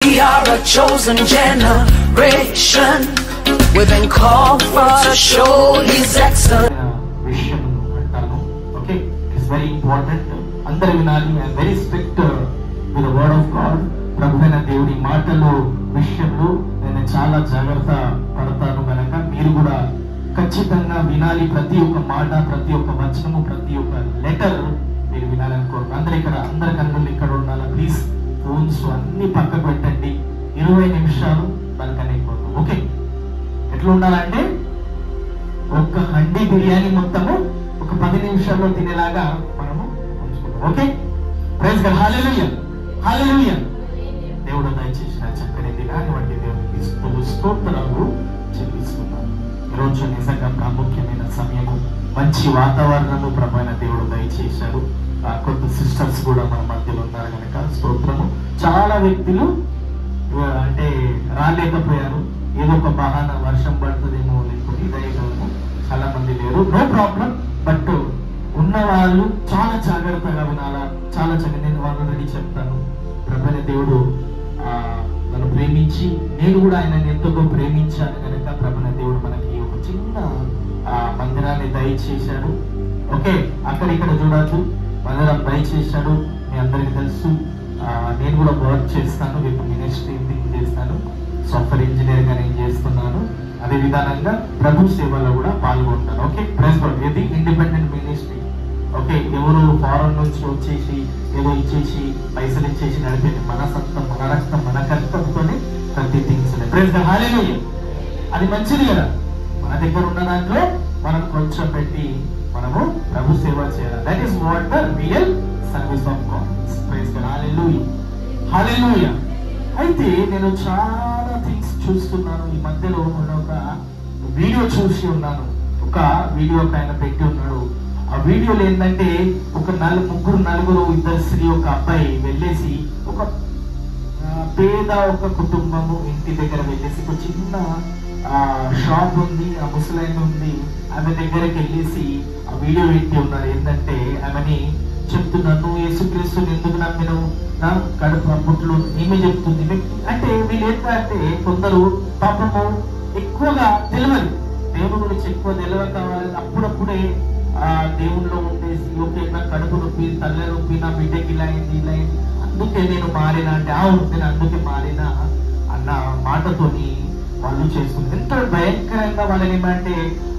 We are a chosen generation. We've been called for to show His excellence. విషయం అంటాను. Okay, it's very important. అందరు వినాలి. I'm very strict with the word of God. ప్రభువైన దేవుడి మాటలు విషయంలో నేను చాలా జాగ్రత్త పడతాను కనుక మీరు కూడా ఖచ్చితంగా వినాలి. ప్రతి ఒక్క మాట, ప్రతి ఒక్క వచనము, ప్రతి ఒక్క లెటర్ మీరు వినాలని కోరుకు. అందరి కన్నులు ఇక్కడ ఉండాలి. ప్లీజ్ ఫోన్స్ అన్ని పక్కకు పెట్టండి. 20 నిమిషాలు మనకనే కోరుకు. ఓకే, ఎట్లా ఉండాలంటే ఒక హండీ బిర్యానీ మొత్తము ఒక 10 నిమిషాల్లో తినేలాగా మనము ఉంచుకుంటాం. Okay, praise God. Hallelujah, hallelujah. దేవుడు దయచేసిన చక్కని దినాన్ని వంటి దేవునికి స్తోత్రాలు చెల్లిస్తున్నాను. ఈరోజు నిజంగా ప్రాముఖ్యమైన సమయము, మంచి వాతావరణము ప్రభువైన దేవుడు దయచేశారు. కొత్త సిస్టర్స్ కూడా మన మధ్యలో ఉన్నారు కనుక స్తోత్రము. చాలా వ్యక్తులు అంటే రాలేకపోయారు. ఏదో ఒక బహానా, వర్షం పడుతుందేమో లేకపోతే ఇదయ్యగలము, చాలా మంది లేరు. No problem. బట్ ఉన్న వాళ్ళు చాలా జాగ్రత్తగా వినాలా. చాలా చక్కగా నేను వాళ్ళని చెప్తాను. ప్రభువైన దేవుడు నన్ను ప్రేమించి, నేను కూడా ఆయనని ఎంతో ప్రేమించాను కనుక ప్రభువైన దేవుడు మనకి ఒక చిన్న మందిరాన్ని దయచేశాడు. ఓకే, అక్కడిక్కడ చూడద్దు, మందిరం దయచేశాడు. మీ అందరికీ తెలుసు. నేను కూడా వర్క్ చేస్తాను, విత్ మినిస్ట్రీ చేస్తాను. సాఫ్ట్వేర్ ఇంజనీర్ గా నేను చేస్తున్నాను. అదే విధానంగా ప్రభు సేవలో కూడా పాల్గొంటాను. Okay, praise God. ఇది ఇండిపెండెంట్ మినిస్ట్రీ. ఓకే, ఎవరు ఫారెన్ నుంచి వచ్చేసి ఏదో ఇచ్చేసి పైసలు ఇచ్చేసి నడిపేది మన సత్తం, మన రక్తం, మన కష్టంతోనే ప్రతి థింగ్స్. Praise God. హల్లెలూయా. అది మంచిది కదా. మన దగ్గర ఉన్న దాంట్లో మనం కొంచెం పెట్టి మనము ప్రభు సేవ చేయాలి. That is what the real service of God. Praise God. Hallelujah, hallelujah. అయితే నేను చాలా థింగ్స్ చూస్తున్నాను. ఈ మధ్యలో ఒక వీడియో చూసి ఉన్నాను. ఒక వీడియో ఒక ఆయన పెట్టి ఉన్నాడు. ఆ వీడియోలో ఏంటంటే ఒక నలుగురు, ఇద్దరు స్త్రీ, ఒక అబ్బాయి వెళ్ళేసి ఒక పేద ఒక కుటుంబము ఇంటి దగ్గర వెళ్ళేసి ఒక చిన్న షాప్ ఉంది, ఆ ముసలైన ఉంది, ఆమె దగ్గరికి వెళ్ళేసి ఆ వీడియో పెట్టి ఉన్నారు. ఏంటంటే ఆమెని చెప్తున్నాను, నువ్వు యేసుక్రీస్తుని ఎందుకు నమ్మినవు, నా కడుపు అప్పుట్లు ఏమే చెప్తుంది. అంటే వీళ్ళు ఏంటంటే కొందరు పాపము ఎక్కువగా తెలియదు, దేవుని గురించి ఎక్కువ తెలియక అప్పుడప్పుడే ఆ దేవుల్లో ఉండేసి ఓకే నా కడుపు నొప్పి, తల్ల నొప్పి, నా బిడ్డకి ఇలా అయింది, అందుకే నేను మారినా అంటే అవును నేను అందుకే మారినా అన్న మాటతోని వాళ్ళు చేస్తుంది. ఎంత భయంకరంగా వాళ్ళని ఏమంటే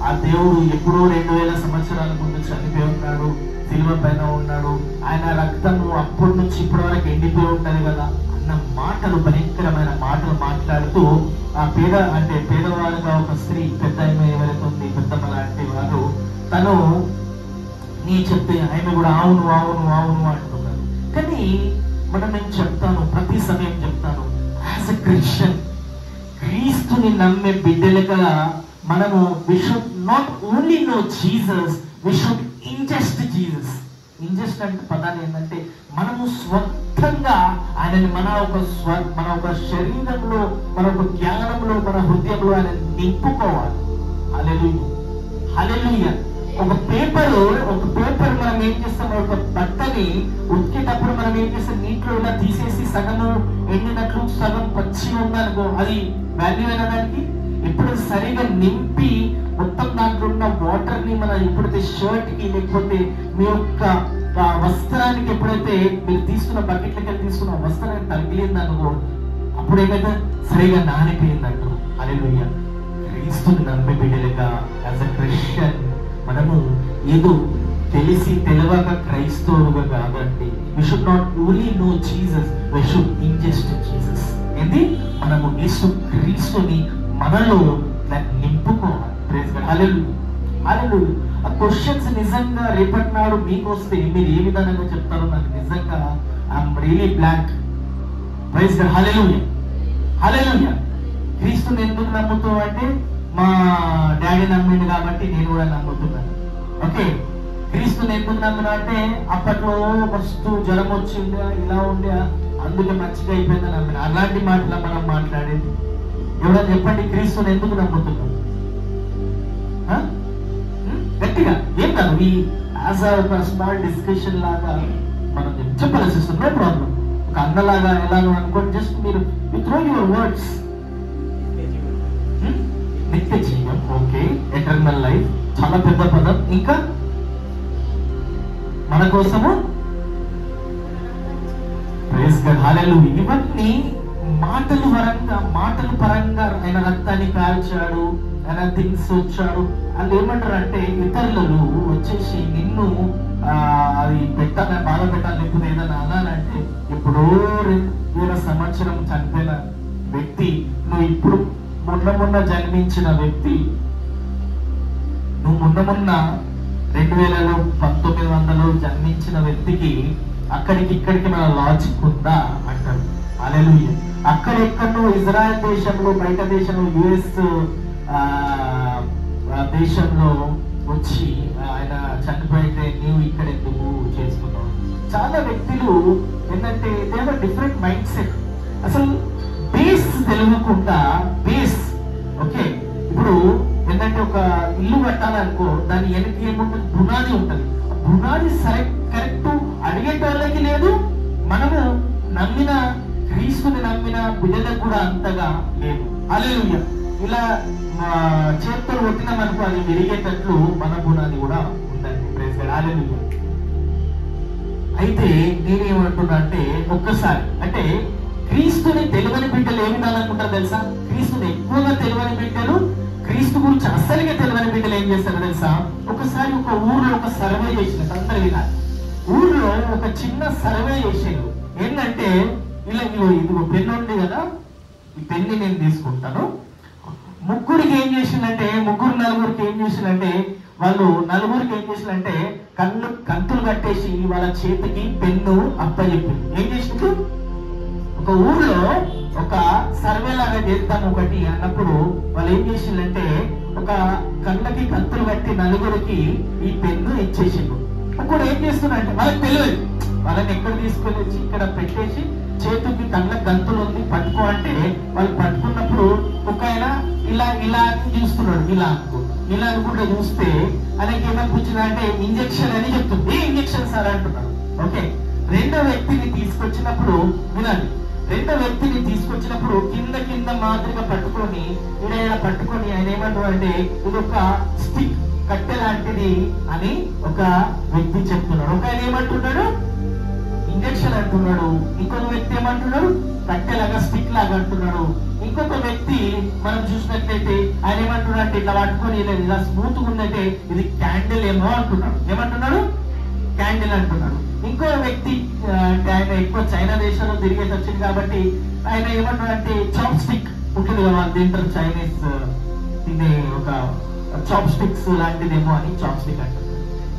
ఆ దేవుడు ఎప్పుడో 2000 సంవత్సరాల ముందు చనిపోయి ఉన్నాడు, సిలువ పైన ఉన్నాడు, ఆయన రక్తము అప్పటి నుంచి ఇప్పటి వరకు ఎండిపోయి ఉంటది కదా అన్న మాటలు, భయంకరమైన మాటలు మాట్లాడుతూ ఆ పేదవారుగా ఒక స్త్రీ, పెద్ద ఎవరైతే ఉంది, పెద్దమ్మ లాంటి వారు, తను నీ చెప్తే ఆయన కూడా అవును అవును అవును అంటున్నారు. కానీ నేను చెప్తాను, ప్రతి సమయం చెప్తాను, యాజ్ ఎ క్రిస్టియన్, క్రీస్తుని నమ్మే బిడ్డలుగా మనము we should not only know Jesus, we should ingest Jesus. Ingest అంటే పదాన్ని ఏంటంటే మనము స్వంతంగా ఆయనని మన ఒక శరీరంలో, మన ఒక జ్ఞానంలో, మన హృదయంలో ఆయన నింపుకోవాలి. హల్లెలూయా, హల్లెలూయా. ఒక పేపర్ మనం ఏం చేస్తాం, ఒక బట్టని ఉతికేటప్పుడు మనం ఏం చేస్తాం, నీటిలో ఇలా తీసేసి సగము ఎండినట్లు సగం పచ్చి ఉందనుకో, అది వాల్యూ అయిన దానికి. ఇప్పుడు సరిగా నింపి మొత్తం దాంట్లో ఉన్న వాటర్ ని మన ఎప్పుడైతే షర్ట్ కి లేకపోతే మీ యొక్క వస్త్రానికి ఎప్పుడైతే మీరు తీసుకున్న బకెట్లకి తీసుకున్న వస్త్రానికి తగిలిందనుకో, అప్పుడు ఏమైతే సరిగా నానిపోయిందంటారు. హల్లెలూయా. క్రీస్తుని నమ్మే బిడ్డలుగా యాజ్ ఎ క్రిస్టియన్ మనము ఏదో తెలిసి తెలియక క్రైస్తవులుగా కాదండి. We should not only know Jesus, we should ingest Jesus. ఏంది, మనము యేసు క్రీస్తుని మనలో నింపుకోవాలి. Praise God. Hallelujah, hallelujah. ఆ క్వశ్చన్స్ నిజంగా రేపటి నాడు మీకు వస్తే మీరు ఏ విధంగా చెప్తారో నాకు నిజంగా I'm really blank. Praise God. Hallelujah, hallelujah. క్రీస్తుని ఎందుకు నమ్ముతావు అంటే మా డాడీ నమ్మిండు కాబట్టి నేను కూడా నమ్ముతున్నాను. ఓకే, క్రీస్తుని ఎందుకు నమ్మినా అంటే అప్పట్లో మస్తు జ్వరం వచ్చిందా, ఇలా ఉండే, అందుకే మంచిగా అయిపోయిందని నమ్మిన. అలాంటి మాటలు మనం మాట్లాడేది. ఎవరైనా చెప్పండి, క్రీస్తుని ఎందుకు నమ్ముతున్నాం? గట్టిగా ఏం కాదు, ఈ యాజ్ ఒక స్మాల్ డిస్కషన్ లాగా మనం చెప్పాలి సిస్టర్. No problem. ఒక అన్నలాగా ఎలానో అనుకోండి. జస్ట్ మీరు త్రో యువర్ వర్డ్స్. నిత్య జీవం, ఓకే, ఎటర్నల్ లైఫ్, చాలా పెద్ద పదం. ఇంకా మన కోసము ప్రైజ్ గాడ్, హల్లెలూయా. ఇవన్నీ మాటలు పరంగా ఆయన రక్తాన్ని కాల్చాడు, ఆయన థింగ్స్ వచ్చాడు. వాళ్ళు ఏమంటారు అంటే ఇతరులు వచ్చేసి నిన్ను అది పెట్టాలని, బాధ పెట్టాలని, లేకపోతే ఏదైనా అనాలంటే ఎప్పుడో 2000 సంవత్సరం చనిపోయిన వ్యక్తి, నువ్వు ఇప్పుడు మొన్న జన్మించిన వ్యక్తి, నువ్వు మొన్న 2000లో 1900లో జన్మించిన వ్యక్తికి ఇక్కడికి మన లాజిక్ ఉందా అంటారు. హల్లెలూయా. అక్కడెక్కడో ఇజ్రాయెల్ దేశంలో, బయట దేశంలో, యుఎస్ దేశంలో వచ్చి ఆయన చనిపోయితే నీవు ఇక్కడ ఎందుకు చేసుకున్నావు? చాలా వ్యక్తులు ఏంటంటే దే డిఫరెంట్ మైండ్ సెట్. అసలు బేస్ తెలియకుండా బేస్, ఓకే, ఇప్పుడు ఏంటంటే ఒక ఇల్లు కట్టాలనుకో, దాని వెనక ఏముంటుంది? బునాది ఉంటుంది. బునాది కరెక్ట్ అడిగేటోళ్ళకి లేదు, మనము నమ్మిన క్రీస్తుని నమ్మిన బిడ్డలకు కూడా అంతగా లేదు. హల్లెలూయా. ఇలా చేతులు కొట్టినామనుకో అది విరిగేటట్లు మన బునాది కూడా ఉందండి. ప్రైజ్ గాడ్, హల్లెలూయా. అయితే నేనేమంటున్నా అంటే ఒక్కసారి అంటే క్రీస్తుని తెలియని బిడ్డలు ఏమి వినాలనుకుంటారు తెలుసా? క్రీస్తుని ఎక్కువగా తెలియని బిడ్డలు, క్రీస్తు గురించి అస్సలుగా తెలియని బిడ్డలు ఏం చేస్తారో తెలుసా? ఒకసారి ఒక ఊర్లో ఒక సర్వే చేసినట్టు అందరు వినాలి. ఊర్లో ఒక చిన్న సర్వే చేసారు. ఏంటంటే ఇలా ఇదిగో పెన్ను ఉంది కదా, ఈ పెన్ని నేను తీసుకుంటాను. ముగ్గురికి ఏం చేసిందంటే, నలుగురికి ఏం చేసిందంటే, వాళ్ళు నలుగురికి ఏం చేసిందంటే కంతులు కట్టేసి వాళ్ళ చేతికి పెన్ను అప్పచెప్పింది. ఏం చేసింది? ఒక ఊర్లో ఒక సర్వే లాగా చేద్దాం ఒకటి అన్నప్పుడు వాళ్ళు ఏం చేసిందంటే ఒక కళ్ళకి కంతులు కట్టి నలుగురికి ఈ పెన్ను ఇచ్చేసిండు. ఒకడు ఏం చేస్తున్నారంటే వాళ్ళకి తెలియదు, వాళ్ళని ఎక్కడ తీసుకొని వచ్చి ఇక్కడ పెట్టేసి చేతుకి కళ్ళకి గంతులు ఉంది పట్టుకో అంటే వాళ్ళు పట్టుకున్నప్పుడు ఒక ఆయన ఇలా చూస్తున్నాడు. ఇలా అనుకుంటే చూస్తే ఆయనకి ఏమనిపించింది అంటే ఇంజక్షన్ అని చెప్తుంది. ఏ ఇంజక్షన్ సార్ అంటున్నాడు. ఓకే, రెండో వ్యక్తిని తీసుకొచ్చినప్పుడు వినాలి. రెండో వ్యక్తిని తీసుకొచ్చినప్పుడు కింద మాదిరిగా పట్టుకొని పట్టుకొని ఆయన ఏమంటాడు అంటే ఇది ఒక స్టిక్, కట్టె లాంటిది అని ఒక వ్యక్తి చెప్తున్నాడు. ఒక ఆయన ఏమంటున్నాడు ఇంజక్షన్ అంటున్నాడు. ఇంకొక వ్యక్తి ఏమంటున్నాడు కట్టెలాగా స్టిక్ లాగా అంటున్నాడు. ఇంకొక వ్యక్తి మనం చూసినట్లయితే ఆయన ఏమంటున్నాడు అంటే ఇట్లా పట్టుకొని ఇలా స్మూత్ ఉందంటే ఇది క్యాండిల్ ఏమో అంటున్నాడు. ఏమంటున్నాడు? క్యాండిల్ అంటున్నాడు. ఇంకో వ్యక్తి అంటే ఆయన ఎక్కువ చైనా దేశంలో తిరిగేసి వచ్చింది కాబట్టి ఆయన ఏమంటున్నాడు అంటే చాప్ స్టిక్ ఉంటుంది కదా, తింటారు చైనీస్ తినే ఒక చాప్ స్టిక్స్ లాంటిదేమో అని చాప్ స్టిక్ అంటారు.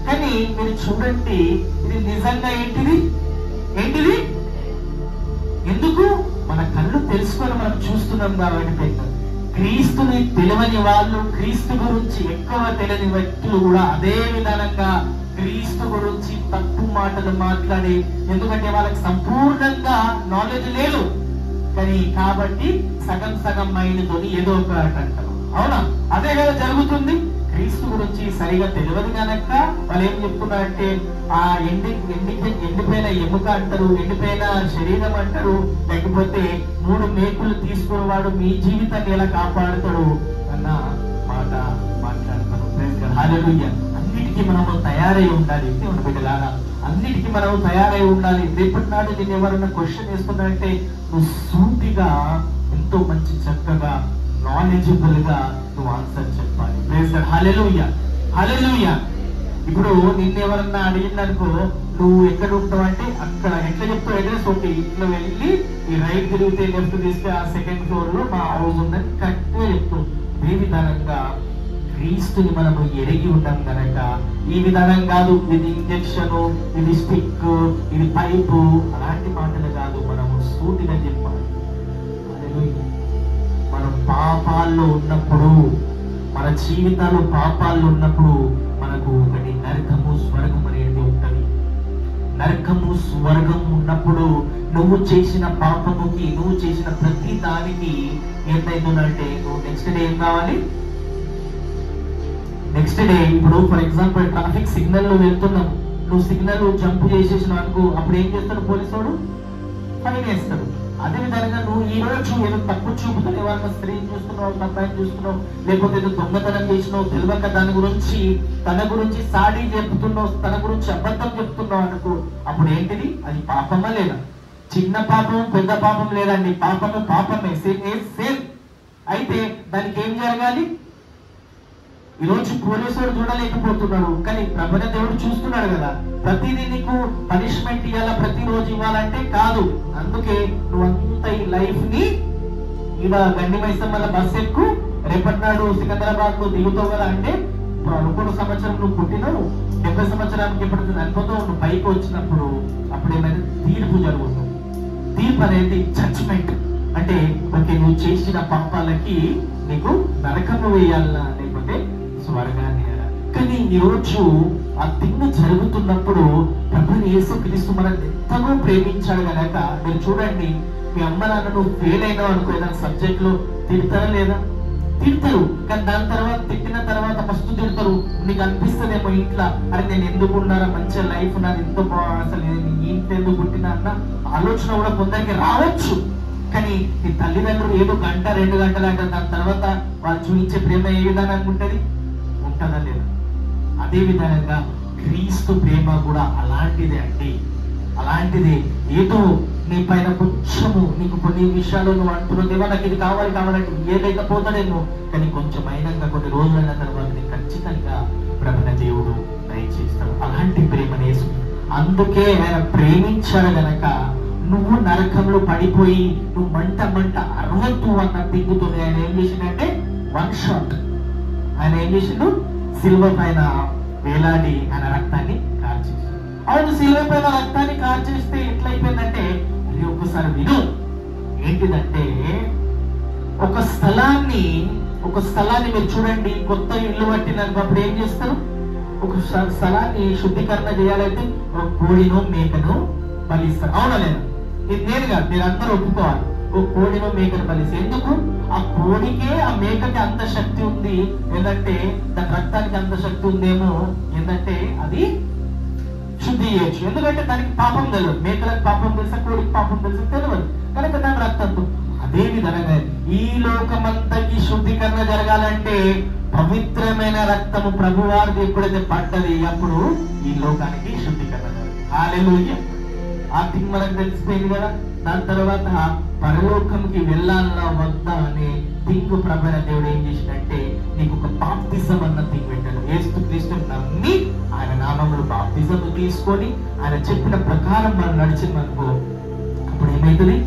కానీ మీరు చూడండి ఇది నిజంగా ఏంటిది? ఎందుకు? మన కళ్ళు తెలుసుకొని మనం చూస్తున్నాం కాబట్టి. క్రీస్తుని తెలియని వాళ్ళు, క్రీస్తు గురించి ఎక్కువ తెలియని వ్యక్తులు కూడా అదే విధానంగా క్రీస్తు గురించి తప్పు మాటలు మాట్లాడి, ఎందుకంటే వాళ్ళకి సంపూర్ణంగా నాలెడ్జ్ లేదు కానీ కాబట్టి సగం మైండ్తో ఏదో ఒకటి అంటారు. అవునా? అదే కదా జరుగుతుంది. క్రీస్తు గురించి సరిగా తెలియదు కనుక వాళ్ళు ఏం చెప్తున్నారంటే ఆ ఎండిపోయిన ఎముక అంటారు, ఎండిపోయిన శరీరం అంటారు, లేకపోతే 3 మేకులు తీసుకునేవాడు మీ జీవితాన్ని ఎలా కాపాడుతాడు అన్న మాట మాట్లాడతారు. హల్లెలూయా. అన్నిటికీ మనము తయారై ఉండాలి. దేవుని బిడ్డలారా, అన్నిటికీ మనం తయారై ఉండాలి. రేపటి నాడు నేను ఎవరైనా క్వశ్చన్ వేసుకున్నానంటే నువ్వు సూటిగా ఎంతో మంచి చక్కగా నాలెడ్జబుల్ గా నువ్వు ఆన్సర్ చెప్పాలి. ప్రైజ్ గాడ్, హల్లెలూయా, హల్లెలూయా. ఇప్పుడు నిన్నెవరన్నా అడిగిందనుకో నువ్వు ఎక్కడ ఉంటావు అంటే అక్కడ ఎట్లా చెప్తావు అడ్రస్ ఒకటి, ఇట్లా వెళ్ళి ఈ రైట్ తిరిగితే లెఫ్ట్ తీస్తే ఆ 2nd ఫ్లోర్ లో మా హౌస్ ఉందని కరెక్ట్ గా చెప్తావు. ఏ విధానంగా క్రీస్తుని మనము ఎరిగి ఉంటాం కనుక ఈ విధానం కాదు ఇది ఇంజక్షన్, ఇది స్టిక్, ఇది పైపు, అలాంటి మాటలు కాదు. మనము సూటిగా చెప్పాలి. మనం పాపాల్లో ఉన్నప్పుడు, మన జీవితాలు పాపాల్లో ఉన్నప్పుడు మనకు ఒకటి నరకము స్వర్గం అనేది ఉంటుంది. నరకము స్వర్గం ఉన్నప్పుడు నువ్వు చేసిన పాపముకి, నువ్వు చేసిన ప్రతి దానికి ఏంటైతుందంటే నువ్వు నెక్స్ట్ డే ఏం కావాలి? నెక్స్ట్ డే ఇప్పుడు ఫర్ ఎగ్జాంపుల్ ట్రాఫిక్ సిగ్నల్ లో వెళ్తున్నావు, నువ్వు సిగ్నల్ జంప్ చేసేసిన అనుకో, అప్పుడు ఏం చేస్తాడు పోలీసు వాడు? ఫైన్ వేస్తాడు. అదే విధంగా నువ్వు ఈ రోజు ఏదో తప్పు చూపుతావు, ఎవరైనా స్త్రీని చూస్తున్నావు, అబ్బాయిని చూస్తున్నావు, లేకపోతే ఏదో దొంగతనం చేసినావు, తెలియక దాని గురించి తన గురించి సాడీ చెప్తున్నావు, తన గురించి అబద్ధం చెప్తున్నావు అనుకో, అప్పుడు ఏంటిది? అది పాపమా లేదా? చిన్న పాపం పెద్ద పాపం లేదండి, పాపము పాపమే, సేమ్. అయితే దానికి ఏం జరగాలి? ఈరోజు పోలీసుడు చూడలేకపోతున్నాడు, కానీ ప్రభుని దేవుడు చూస్తున్నాడు కదా. ప్రతిదీ నీకు పనిష్మెంట్ ఇవ్వాలా, ప్రతిరోజు ఇవ్వాలంటే కాదు. అందుకే నువ్వు అంత ఈ లైఫ్ ని ఇక గండి మైసమ్మల బస్ ఎక్కు, రేపటి నాడు సికింద్రాబాద్ లో దిగుతావు కదా. అంటే 3 సంవత్సరం నువ్వు పుట్టినావు, 70 సంవత్సరానికి ఎప్పుడు చనిపోతావు, నువ్వు పైకి వచ్చినప్పుడు అప్పుడు ఏమైనా తీర్పు జరుగుతుంది. తీర్పు అనేది జడ్జ్మెంట్. అంటే ఓకే, నువ్వు చేసిన పాపాలకి నీకు నరకము వేయాలా, లేకపోతే స్వర్గాన్ని. కానీ ఈరోజు ఆ థింగ్ జరుగుతున్నప్పుడు ప్రభుని యేసుక్రీస్తు మనల్ని ఎంతగా ప్రేమించాడు కనుక, మీరు చూడండి, మీ అమ్మ నాన్న నువ్వు ఫెయిల్ అయినావు అనుకో ఏదైనా సబ్జెక్ట్ లో, తిడతారా లేదా? తిడతారు. కానీ దాని తర్వాత తిట్టిన తర్వాత ఫస్ట్ తిడతారు. నీకు అనిపిస్తుందేమో ఇంట్లో, అరే నేను ఎందుకు ఉన్నారా, మంచి లైఫ్ నాది ఎంతో అసలు ఇంట్లో ఎందుకు పుట్టినా అన్న ఆలోచన కూడా కొందరికి రావచ్చు. కానీ నీ తల్లిదండ్రులు ఏదో 1-2 గంటలు అంటారు, దాని తర్వాత వాళ్ళు చూపించే ప్రేమ ఏ విధానంగా ఉంటుంది? ఉంటుందా లేదా? అదే విధంగా క్రీస్తు ప్రేమ కూడా అలాంటిదే అండి, అలాంటిదే. ఏదో నీ పైన కొంచెము నీకు కొన్ని విషయాలు నువ్వు అంటున్నావు, ఏమో నాకు ఇది కావాలంటే ఏదైకపోతాడేమో, కానీ కొంచెం అయినాక కొన్ని రోజులైన తర్వాత నీకు ఖచ్చితంగా ప్రభుని దేవుడు దయచేస్తాడు. అలాంటి ప్రేమని యేసు, అందుకే ఆయన ప్రేమించాడు గనక నువ్వు నరకంలో పడిపోయి నువ్వు మంట అరవద్దు అన్న దిగుతో ఆయన ఏం చేసిందంటే 1 షాట్. ఆయన ఏం చేసిండు? సిల్వ పైన వేలాడి ఆయన రక్తాన్ని కార్చేసాడు. అవును, సిల్వ పైన రక్తాన్ని కార్చేస్తే ఎట్లయిపోయిందంటే, అది ఒక్కసారి విను. ఏంటిదంటే ఒక స్థలాన్ని మీరు చూడండి, కొత్త ఇల్లు కట్టినప్పుడు ఏం చేస్తారు? ఒక స్థలాన్ని శుద్ధీకరణ చేయాలంటే ఒక కోడిను మేకను బలిస్తారు. అవునా లేదా? ఇది నేను కాదు, మీరు అందరూ ఒప్పుకోవాలి. ఒక కోడిను మేకను బలిస్తారు. ఎందుకు? ఆ కోడికే ఆ మేకకి అంత శక్తి ఉంది, ఏంటంటే దాని రక్తానికి అంత శక్తి ఉందేమో, ఏంటంటే అది శుద్ధి చేయొచ్చు. ఎందుకంటే దానికి పాపం తెలియదు. మేకలకు పాపం తెలుసా, కోడికి పాపం తెలుసా తెలియదు, కనుక దాని రక్తంతో. అదే విధంగా ఈ లోకమంతకి శుద్ధీకరణ జరగాలంటే పవిత్రమైన రక్తము ప్రభువారిది ఎప్పుడైతే పడ్డది, అప్పుడు ఈ లోకానికి శుద్ధీకరణ జరగాలి. హల్లెలూయా. ఆ థింగ్ మనకు తెలిసిపోయింది కదా. దాని తర్వాత పరలోకంకి వెళ్ళాలా వద్దా అనే థింగ్ ప్రభువైన దేవుడు ఏం చేసినంటే నీకు ఒక బాప్తిజం అన్న థింగ్ పెట్టాడు. యేసుక్రీస్తుని నమ్మి ఆయన నామములో బాప్తిజం తీసుకొని ఆయన చెప్పిన ప్రకారం మనం నడిచిందనుకో, అప్పుడు ఏమైతుంది?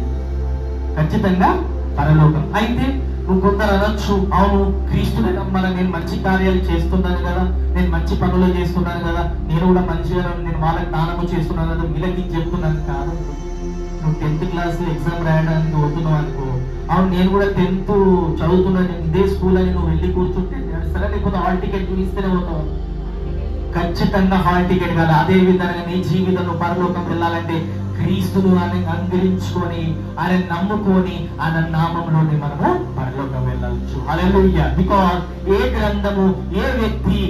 ఖచ్చితంగా పరలోకం. అయితే నువ్వు కొందరు అనొచ్చు, అవును క్రీస్తుని నమ్మాల, నేను మంచి కార్యాలు చేస్తున్నాను కదా, నేను మంచి పనులు చేస్తున్నాను కదా, నేను కూడా మంచిగా నేను వాళ్ళకి దానము చేస్తున్నాను కదా, వీళ్ళకి చెప్తున్నాను కాదు. నువ్వు 10th క్లాస్ ఎగ్జామ్ రాయడానికి వస్తున్నావు అనుకో, అవును నేను కూడా 10th చదువుతున్నాను, ఇదే స్కూల్ అని నువ్వు వెళ్ళి కూర్చుంటే సరే, లేకపోతే హాల్ టికెట్ చూపిస్తేనే పోతావు. ఖచ్చితంగా హాల్ టికెట్ కాదు. అదే విధంగా నీ జీవితంలో పరలోకం వెళ్ళాలంటే క్రీస్తును ఆయన అంగరించుకొని ఆయన నమ్ముకొని ఆయన నామంలోని మనము పరలోకం వెళ్ళవచ్చు. హల్లెలూయా. బికాజ్ ఏ గ్రంథము, ఏ వ్యక్తి,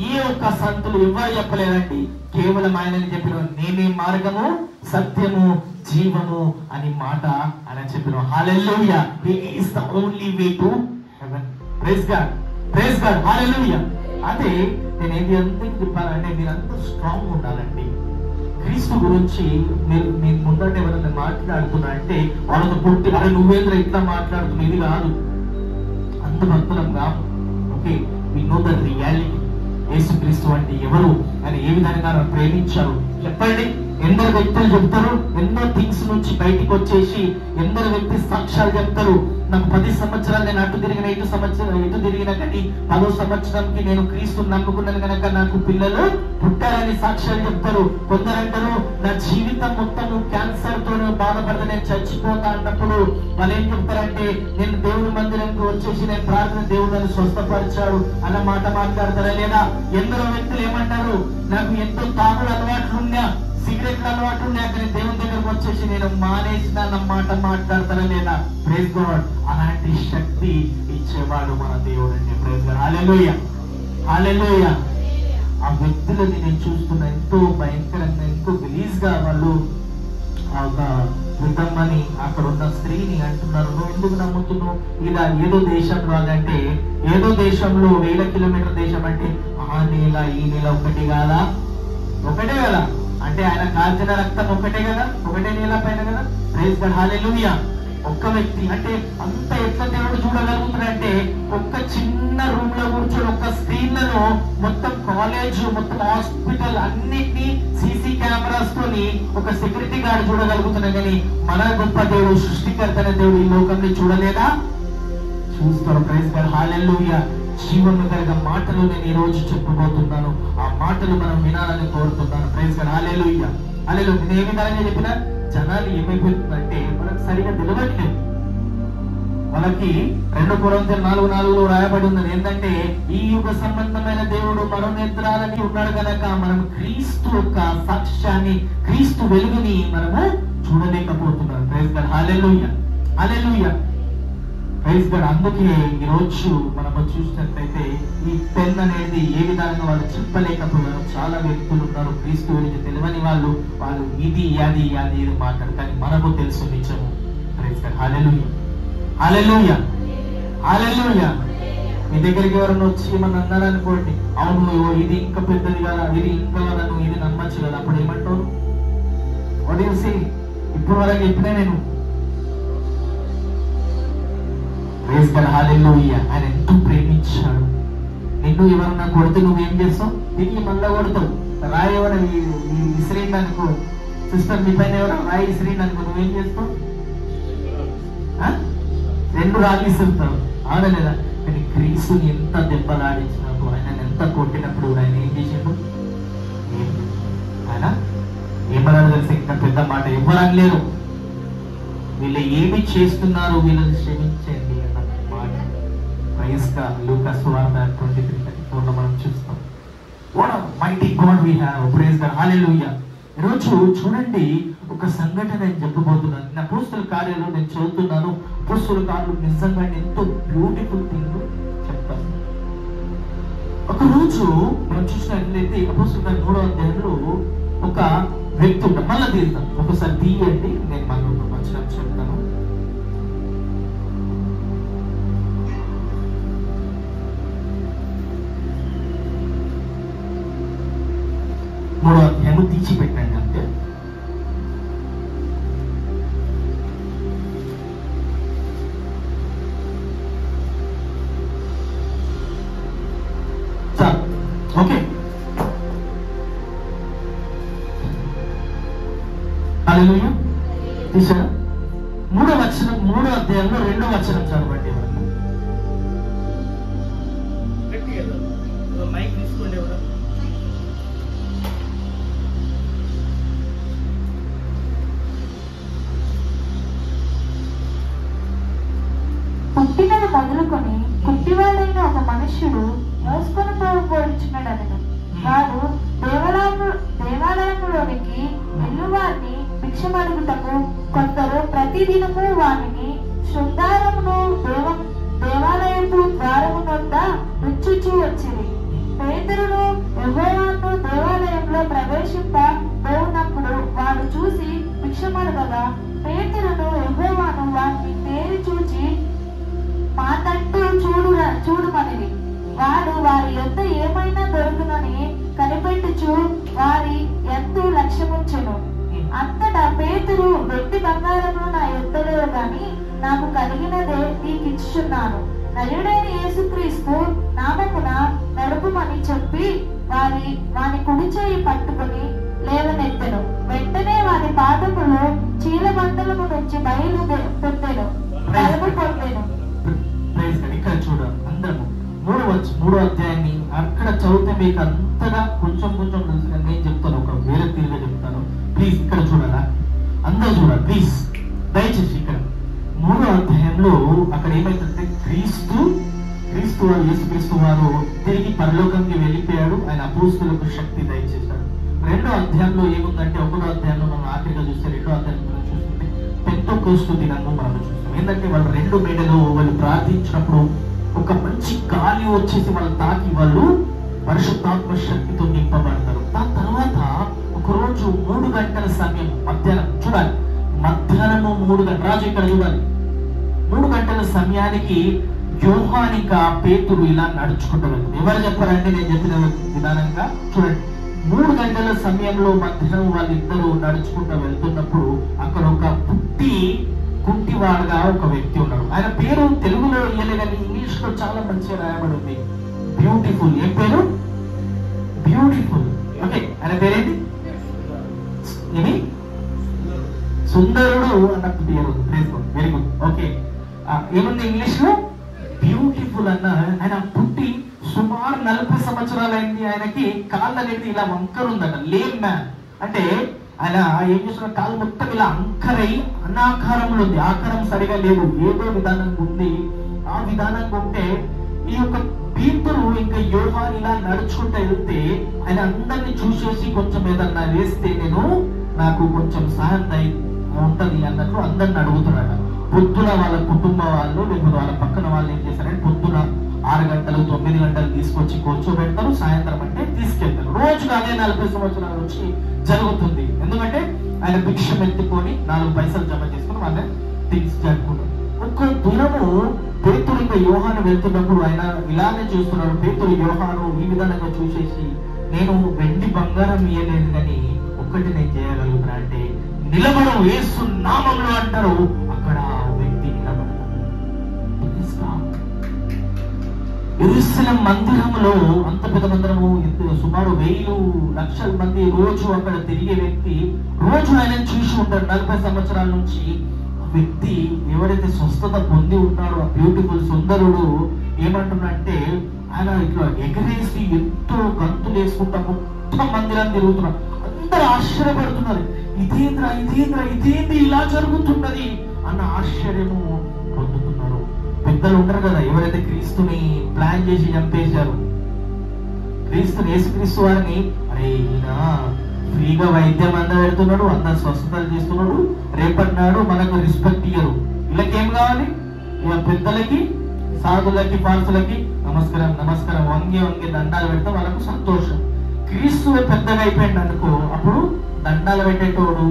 ఏ ఒక్క సంతులు ఎవరు చెప్పలేదండి, కేవలం ఆయనని చెప్పిన నేనే మార్గము, సత్యము, జీవము అని మాట ఆయన చెప్పిన. Hallelujah. He is the only way to heaven. Praise God, praise God. Hallelujah. అదే నేను ఏది ఎందుకు చెప్పాలంటే మీరంతా స్ట్రాంగ్ ఉండాలండి. క్రీస్తు గురించి మీరు ముందట ఎవరైనా మాట్లాడుతున్నా అంటే వాళ్ళతో పుట్టి అరే నువ్వేంద్ర ఇట్లా మాట్లాడుతున్నా, ఇది కాదు. అంత భక్తులం కాదు. Okay, we know the reality. యేసుక్రీస్తు అంటే ఎవరు, ఆయన ఏ విధంగా ప్రేమించారు చెప్పండి. ఎందరు వ్యక్తులు చెప్తారు, ఎన్నో థింగ్స్ నుంచి బయటికి వచ్చేసి ఎందరు వ్యక్తి సాక్ష్యాలు చెప్తారు. నాకు 10 సంవత్సరాలు నేను అటు తిరిగిన, ఇటు తిరిగిన, కానీ 10వ సంవత్సరంకి నేను క్రీస్తుని నమ్ముకున్నాను కనుక నాకు పిల్లలు పుట్టారని సాక్ష్యాలు చెప్తారు. కొందరు అంటారు నా జీవితం మొత్తము క్యాన్సర్ తో బాధపడితే నేను చచ్చిపోతా అన్నప్పుడు వాళ్ళు ఏం చెప్తారంటే నేను దేవుడి మందిరంకి వచ్చేసి నేను ప్రార్థన దేవుడు నన్ను స్వస్థపరిచాడు అన్న మాట మాట్లాడతారా లేదా? ఎందరో వ్యక్తులు ఏమంటారు నాకు ఎంతో తాగుడు అలవాట్లున్నా, సిగరెట్ల అలవాటు ఉన్నాయి, కానీ దేవుని దగ్గరకు వచ్చేసి నేను మానేసిన అన్న మాట మాట్లాడతారా లేదా? Praise God. అలాంటి శక్తి ఇచ్చేవాడు మన దేవుడు అండి. Praise God. Hallelujah, hallelujah. ఆ వ్యక్తులని నేను చూస్తున్నా ఎంతో భయంకరంగా, ఎంతో గలీజ్ గా వాళ్ళు యుద్ధమని అక్కడ ఉన్న స్త్రీని అంటున్నారు, నువ్వు ఎందుకు నమ్ముతున్నావు ఇలా ఏదో దేశంలో అదంటే, ఏదో దేశంలో 1000 కిలోమీటర్ దేశం అంటే ఆ నేల ఈ నేల ఒకటి కాదా? ఒకటే కదా. అంటే ఆయన కాల్చిన రక్తం ఒకటే కదా, ఒకటే నేల పైన కదా. ప్రైజ్ గాడ్, హల్లెలూయా. ఒక్క వ్యక్తి అంటే అంత ఎట్లా దేవుడు చూడగలుగుతాడంటే, ఒక్క చిన్న రూమ్ లో కూర్చొని ఒక్క స్క్రీన్లలో మొత్తం కాలేజ్, మొత్తం హాస్పిటల్ అన్నిటినీ సీసీ కెమెరాస్ తోని ఒక సెక్యూరిటీ గార్డ్ చూడగలుగుతున్నాడు. కానీ మన గొప్ప దేవుడు, సృష్టికర్తన దేవుడు ఈ లోకంలో చూడలేదా? చూస్తారు. ప్రైజ్ గాడ్, హల్లెలూయా. జీవము కలిగిన మాటలు నేను ఈ రోజు చెప్పబోతున్నాను. ఆ మాటలు మనం వినాలని కోరుతున్నాను. Praise God, hallelujah. హల్లెలూయా. నేను ఏ విధంగా చెప్పినా జనాలు ఏమైపోతుందంటే మనకు సరిగా తెలియట్లేదు. వాళ్ళకి 2 కొరింథీయులు 4:4 రాయబడి ఉన్నది ఏంటంటే, ఈ యుగ సంబంధమైన దేవుడు మనోనేత్రాలని ఉన్నాడు కనుక మనం క్రీస్తు యొక్క సాక్ష్యాన్ని, క్రీస్తు వెలుగుని మనము చూడలేకపోతున్నాం. Praise God, hallelujah, hallelujah. Praise God. అందుకే ఈ రోజు మనము చూసినట్లయితే ఈ పెన్ అనేది ఏ విధంగా వాళ్ళు చెప్పలేకపోయారు. చాలా వ్యక్తులు ఉన్నారు క్రీస్తు గురించి తెలియని వాళ్ళు, వాళ్ళు ఇది అది అది ఇది మాట్లాడు, కానీ మనకు తెలుసు నిజము. ప్రైజ్ గాడ్, హల్లెలూయా, హల్లెలూయా, హల్లెలూయా. మీ దగ్గరికి ఎవరైనా వచ్చి ఏమన్నా అన్నారు అనుకోండి, అవును ఇది ఇంకా పెద్దది కదా, ఇది ఇంకా నన్ను ఇది నమ్మచ్చు కదా, అప్పుడు ఏమంటారు? What you say? ఇప్పుడు వరకు చెప్పినా నేను. ప్రైజ్ గాడ్, హల్లెలూయా. ఆయన ఎంతో ప్రేమించాడు. నిన్ను ఎవరన్నా కొడితే నువ్వేం చేస్తావు? తిరిగి మళ్ళా కొడతావు. రాయి ఎవరైనా ఇసిరిండి అనుకో, సిస్టర్ మీ పైన ఎవరైనా రాయి ఇసిరిండి అనుకో, నువ్వేం చేస్తావు? 2 రాళ్ళు ఇస్తుంటావు, అవునా లేదా? కానీ క్రీస్తుని ఎంత దెబ్బలాడించినప్పుడు, ఆయన ఎంత కొట్టినప్పుడు ఆయన ఏం చేసిండు? ఆయన ఏమన్నా తెలిసి ఇంకా పెద్ద మాట ఎవరు అనలేరు. వీళ్ళు ఏమి చేస్తున్నారు, వీళ్ళని క్షమించండి అన్న మాట. Praise God. లూకా సువార్త 23:34 లో మనం చూస్తాం. What a mighty God we have. Praise God, hallelujah. ఈరోజు చూడండి, ఒక సంఘటన నేను చెప్పబోతున్నాను. నా అపోస్తలుల కార్యాలు నేను చదువుతున్నాను. అపోస్తలుల కార్యాలు నిజంగా ఎంతో బ్యూటిఫుల్ థింగ్ చెప్తాను. ఒకరోజు మనం చూసినట్లయితే అపోస్తలుల కార్యాలు 3వ అధ్యాయంలో ఒక వ్యక్తి ఉంటాడు. మళ్ళీ తీద్దాం, ఒకసారి తీయండి, నేను మళ్ళీ ఒక వచనం చెప్తాను. మూడో అధ్యాయం తీసి పెట్టండి అంతే. ఓకే, హల్లెలూయా. తీసారా? 3వ వచనం, 3వ అధ్యాయంలో 2వ వచనం చదవండి. మైక్ తీసుకోండి ఎవరు. పుట్టినది మొదలుకొని కుట్టివాడైన ఒక మనుష్యుడు మోసుకొని పోవచ్చున్నాడనను. వాడు దేవాలయంలోనికి వెళ్ళువారిని భిక్షమడుగుటకు కొందరు ప్రతిదినము వారిని శృంగారమును దేవాలయపు ద్వారము వద్ద రుచుచూ వచ్చింది. పేతురును యెహోవాను దేవాలయంలో ప్రవేశింపబోనప్పుడు వాడు చూసి భిక్షమడగగా, పేతురును యెహోవాను వారిని తేరి చూచి మా తట్టు చూడుమనిది. వాడు వారి యొద్ద ఏమైనా దొరుకునని కనిపెట్టుచు వారి ఎంతో లక్ష్యముంచెను. అంతటా పేతురు, వెండి బంగారము నా యొద్ద లేవు గాని నాకు కలిగినదే నీకిచ్చుచున్నాను. నరుడైన యేసుక్రీస్తు నామమున నడుపుమని చెప్పి వాని కుడి చేయి పట్టుకుని లేవనెత్తెను. వెంటనే వారి పాదములు చీలబండలము నుంచి బయలు పొందెను, తలుపు పొందెను. ఇక్కడ చూడ అందరము 3వ అధ్యాయాన్ని అక్కడ చదివితే మీకు అంతగా కొంచెం తెలుసు. నేను చెప్తాను, ఒక వేరే తీరుగా చెప్తాను. ప్లీజ్ ఇక్కడ చూడాలా, అందరూ చూడాలి ప్లీజ్, దయచేసి. ఇక్కడ 3వ అధ్యాయంలో అక్కడ ఏమైతుందంటే క్రీస్తు వారు, యేసుక్రీస్తు వారు తిరిగి పరలోకంకి వెళ్ళిపోయాడు. ఆయన అపోస్తలులకు శక్తి దయచేశాడు. 2వ అధ్యాయంలో ఏముందంటే, 1వ అధ్యాయంలో మనం ఆఖరిగా చూస్తే, 2వ అధ్యాయంలో మనం చూస్తుంటే పెంతెకోస్తు దినము మనం చూస్తాం. ఏంటంటే వాళ్ళు 2 మేడలు వాళ్ళు ప్రార్థించినప్పుడు ఒక మంచి గాలి వచ్చేసి వాళ్ళు తాకి వాళ్ళు పరిశుద్ధాత్మ శక్తితో నింపబడతారు. దాని తర్వాత ఒకరోజు 3 గంటల సమయం, మధ్యాహ్నం చూడాలి, మధ్యాహ్నము 3 గంటల, రాజు ఇక్కడ చూడాలి, 3 గంటల సమయానికి యోహానిక పేతురు ఇలా నడుచుకుంటూ వెళ్తుంది. ఎవరు చెప్పారంటే నేను చెప్పిన విధానంగా చూడండి. 3 గంటల సమయంలో మధ్యాహ్నం వాళ్ళిద్దరూ నడుచుకుంటూ వెళ్తున్నప్పుడు అక్కడ ఒక కుంటివాడుగా ఒక వ్యక్తి ఉన్నాడు. ఆయన పేరు తెలుగులో ఇయ్యలే కానీ ఇంగ్లీష్ లో చాలా మంచిగా రాయబడి ఉంది, బ్యూటిఫుల్. ఏం పేరు? బ్యూటిఫుల్. ఓకే, ఆయన పేరేంటి? ఏమి? సుందరుడు అన్న పేరు. Very good. ఓకే, ఏముంది ఇంగ్లీష్ లో? బ్యూటిఫుల్ అన్న. ఆయన పుట్టి సుమారు 40 సంవత్సరాలైంది. ఆయనకి కాళ్ళు అనేది ఇలా వంకర ఉందట, లేమ్ మ్యాన్. అంటే ఆయన ఏం చేస్తున్న, కాళ్ళు మొత్తం ఇలా అంకరై అనాకారంలో ఉంది, ఆకారం సరిగా లేదు, ఏదో విధానంగా ఉంది. ఆ విధానంగా ఉంటే ఈ యొక్క పేతురు ఇంకా యోహాను ఇలా నడుచుకుంటూ వెళ్తే ఆయన అందరినీ చూసేసి కొంచెం ఏదన్నా వేస్తే నాకు కొంచెం సహాయం ఉంటది అన్నట్లు అందరిని అడుగుతున్నాడు. పొద్దున వాళ్ళ కుటుంబ వాళ్ళు లేకపోతే వాళ్ళ పక్కన వాళ్ళు ఏం చేశారంటే పొద్దున 6 గంటలు 9 గంటలు తీసుకొచ్చి కూర్చోబెడతారు, సాయంత్రం అంటే తీసుకెళ్తారు. రోజుగా అదే 40 సంవత్సరాల నుంచి జరుగుతుంది. ఎందుకంటే ఆయన భిక్షం ఎత్తుకొని 4 పైసలు జమ చేసుకుని వాళ్ళని తీసుకెళ్ళుకుంటారు. ఒక్క దినము పేతురు ఇంకా యోహాను వెళ్తున్నప్పుడు ఆయన ఇలానే చూస్తున్నాడు. పేతురు యోహాను ఈ విధానంగా చూసేసి, నేను వెండి బంగారం ఇయ్యలేదు కానీ ఒక్కటి నేను చేయగలుగుతున్నా అంటే నిలబడం యేసు నామములో అంటారు. అక్కడ వ్యక్తి నిలబడతాడు. యెరూషలేం మందిరంలో అంత పెద్ద మందిరము, సుమారు 1000 లక్షల మంది రోజు అక్కడ తిరిగే వ్యక్తి, రోజు ఆయన చూసి ఉంటాడు 40 సంవత్సరాల నుంచి. వ్యక్తి ఎవరైతే స్వస్థత పొంది ఉన్నాడో ఆ బ్యూటిఫుల్ సుందరుడు ఏమంటున్నాడంటే ఆయన ఇట్లా ఎగరేసి ఎంతో గంతులు వేసుకుంటా మొత్తం మందిరాన్ని తిరుగుతున్నాడు. అందరూ ఆశ్చర్యపడుతున్నారు, ఇదేంది ఇలా జరుగుతున్నది అన్న ఆశ్చర్యము పొందుతున్నారు. పెద్దలు ఉంటారు కదా, ఎవరైతే క్రీస్తుని ప్లాన్ చేసి చంపేశారు, యేసుక్రీస్తు వారిని, అరే ఈయన ఫ్రీగా వైద్యం అందబెడుతున్నాడు, అందరు స్వస్థతలు చేస్తున్నాడు, రేపటి నాడు మనకు రెస్పెక్ట్ ఇయ్యరు. వీళ్ళకేం కావాలి? ఇక పెద్దలకి, సాధులకి, పార్సులకి నమస్కారం వంగి దండాలు పెడితే వాళ్ళకు సంతోషం. క్రీస్తు పెద్దగా అయిపోయింది అనుకో, అప్పుడు దండాలు పెట్టేటోడు,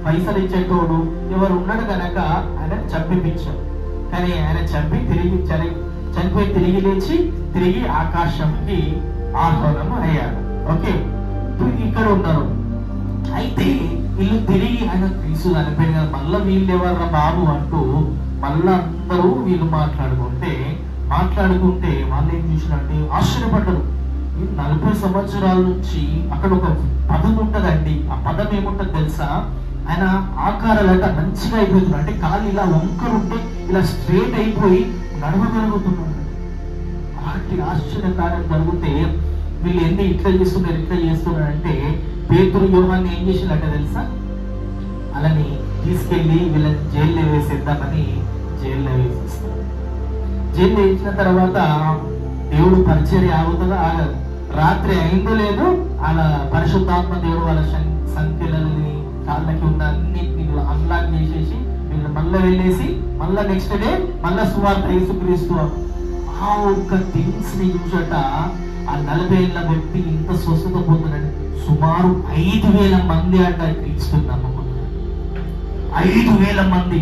పైసలు ఇచ్చేటోడు ఎవరు ఉన్నాడు కనుక ఆయన చంపించాడు. కానీ ఆయన చనిపోయి తిరిగి లేచి తిరిగి ఆకాశంకి ఆహ్వానం అయ్యాడు. ఓకే, ఇక్కడ ఉన్నారు. అయితే వీళ్ళు తిరిగి ఆయన క్రీస్తు చనిపోయింది కదా, మళ్ళా వీళ్ళు ఎవరు బాబు అంటూ మళ్ళా అందరూ వీళ్ళు మాట్లాడుకుంటే వాళ్ళు ఏం చూసినట్టే ఆశ్చర్యపడ్డారు. 40 సంవత్సరాల నుంచి అక్కడ ఒక పదం ఉంటదండి. ఆ పదం ఏముంటది తెలుసా? ఆయన ఆకారాలంటే మంచిగా అయిపోతున్నాడు. అంటే కాళ్ళు ఇలా వంకరుంటే ఇలా స్ట్రేట్ అయిపోయి నడవగలుగుతున్నాడు. అలాంటి ఆశ్చర్యకార్యం జరిగితే వీళ్ళు ఇట్లా చేస్తున్నారంటే పేతురు యోహాన్ని ఏం చేసినట్టే తెలుసా? అలాని తీసుకెళ్లి వీళ్ళని జైల్లో వేసేద్దామని జైల్లో వేసేస్తారు. జైల్లో వేసిన తర్వాత దేవుడు పరిచర్య ఆగుతుందా? ఆగదు. రాత్రి అయిందో లేదో అలా పరిశుద్ధాత్మ దేవుడు వాళ్ళ సంఖ్యలని కాళ్ళకి ఉన్న అన్నిటిని అన్లాక్ చేసేసి వీళ్ళు మళ్ళీ వెళ్ళేసి మళ్ళా నెక్స్ట్ డే మళ్ళా సువార్త యేసుక్రీస్తు ఆ ఒక్క థింగ్స్ ని చూసట ఆ 40 ఏళ్ల వ్యక్తి ఇంత స్వస్థత పొందుతాడు. సుమారు 5000 మంది అంట క్రీస్తు నమ్ముకున్నారు. 5000 మంది.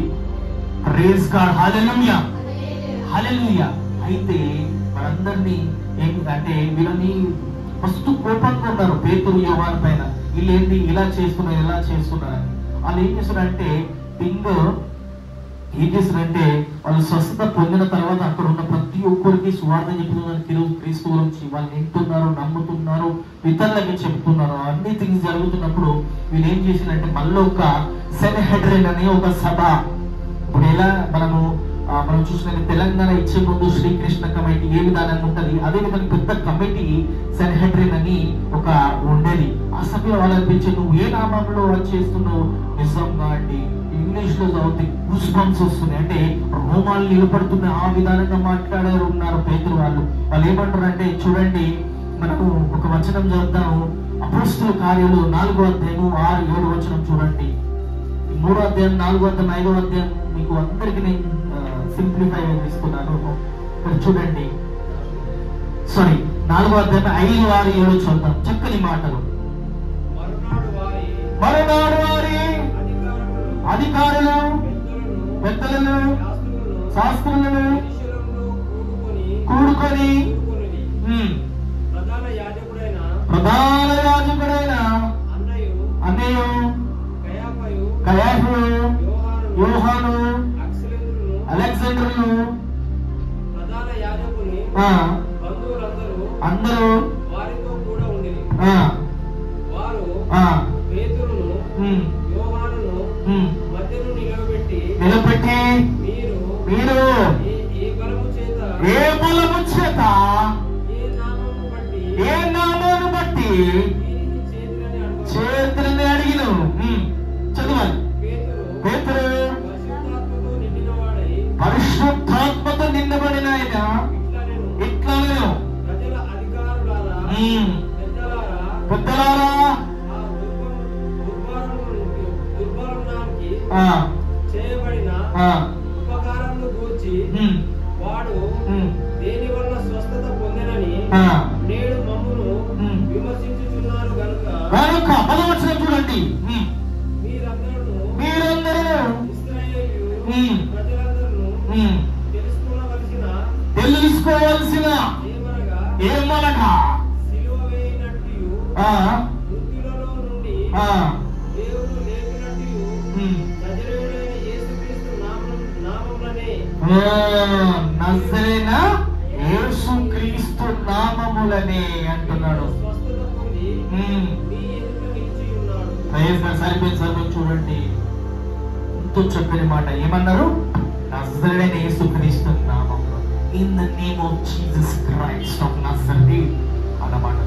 Praise God, hallelujah hallelujah. అయితే వాళ్ళందరినీ ఏంటంటే వీళ్ళని ఫస్ట్ కోపంగా ఉన్నారు పేతురు యోహాను పైన. వీళ్ళు ఇలా చేస్తున్నారు. వాళ్ళు ఏం చేస్తున్నారంటే వాళ్ళు స్వస్థత పొందిన తర్వాత అక్కడ ఉన్న ప్రతి ఒక్కరికి సువార్త చెప్తున్నారు, క్రీస్తు గురించి వాళ్ళు వింటున్నారు, నమ్ముతున్నారు, ఇతరులకి చెప్తున్నారు. అన్ని థింగ్స్ జరుగుతున్నప్పుడు వీళ్ళు ఏం చేసినంటే మళ్ళీ ఒక సెన్హెడ్రిన్ అనే ఒక సభ. ఇప్పుడు ఎలా మనం చూసిన తెలంగాణ ఇచ్చే ముందు శ్రీకృష్ణ కమిటీ ఏ విధానంగా ఉంటది, అదే విధంగా పెద్ద కమిటీ సెన్హెడ్రిన్ అని ఒక ఉండేది. ఆ సభలో వాళ్ళు అనిపించి నువ్వు ఏ నామంలో చేస్తున్నావు, నిజంగా అండి ఇంగ్లీష్ లో చదివితే గూస్ బంప్స్ వస్తున్నాయి, అంటే రోమాలు నిలబడుతున్నాయి. ఆ విధానంగా మాట్లాడారు ఉన్నారు పేతురు వాళ్ళు. వాళ్ళు ఏమంటారు అంటే చూడండి, మనకు ఒక వచనం చదువుతాము, అపోస్తలుల కార్యాలు 4వ అధ్యాయం 6, 7 వచనం చూడండి. 3వ అధ్యాయం, 4వ అధ్యాయం, 5వ అధ్యాయం మీకు అందరికి నేను సింప్లిఫై తీసుకున్నాను. ఇక్కడ చూడండి, 4వ అధ్యాయం 5, 6, 7 చూద్దాం. చక్కని మాటలు. మరునాడు వారి అధికారులు, పెద్దలను, శాస్త్రులను కూడుకొని ప్రధాన యాజకుడైన అన్నయ్య కయాఫు, యోహాను, అలెగ్జాండర్లు, ప్రధాన యాజకుని బంధువులందరూ అందరూ వారితో కూడా ఉండేది. వారు పేతురును యోహానును మధ్యలో నిలబెట్టి మీరు ఏ బలము చేత ఏ నామమును బట్టి చేతులని అడిగిన. చదవాలి. పేతురు పరిశుద్ధాత్మతో నిండబడిన ఆయన ఇట్లా పెద్దలారా చేయబడిన ఉపకారమును గూర్చి వాడు దేని వల్ల స్వస్థత పొందినని నేడు మమ్మును విమర్శించుచున్నారు గనుక పదవచనం చూడండి. మీరందరూ ప్రజలందరూ తెలుసుకోవలసిన ఏమనగా సిలువ వేయినట్టు మృతులలో నుండి దేవుడు లేపినట్టు నజరేయుడైన యేసుక్రీస్తు నామములనే నజరేన యేసుక్రీస్తు నామములనే అంటున్నాడు. స్వస్థత పొంది మీ ఎదుట నిలిచి ఉన్నాడు. సరిపోయి చూడండి. ఎంతో చెప్పిన మాట ఏమన్నారు? నజరేయుడైన యేసుక్రీస్తు నామములో, in the name of Jesus Christ of Nazareth అన్నమాట.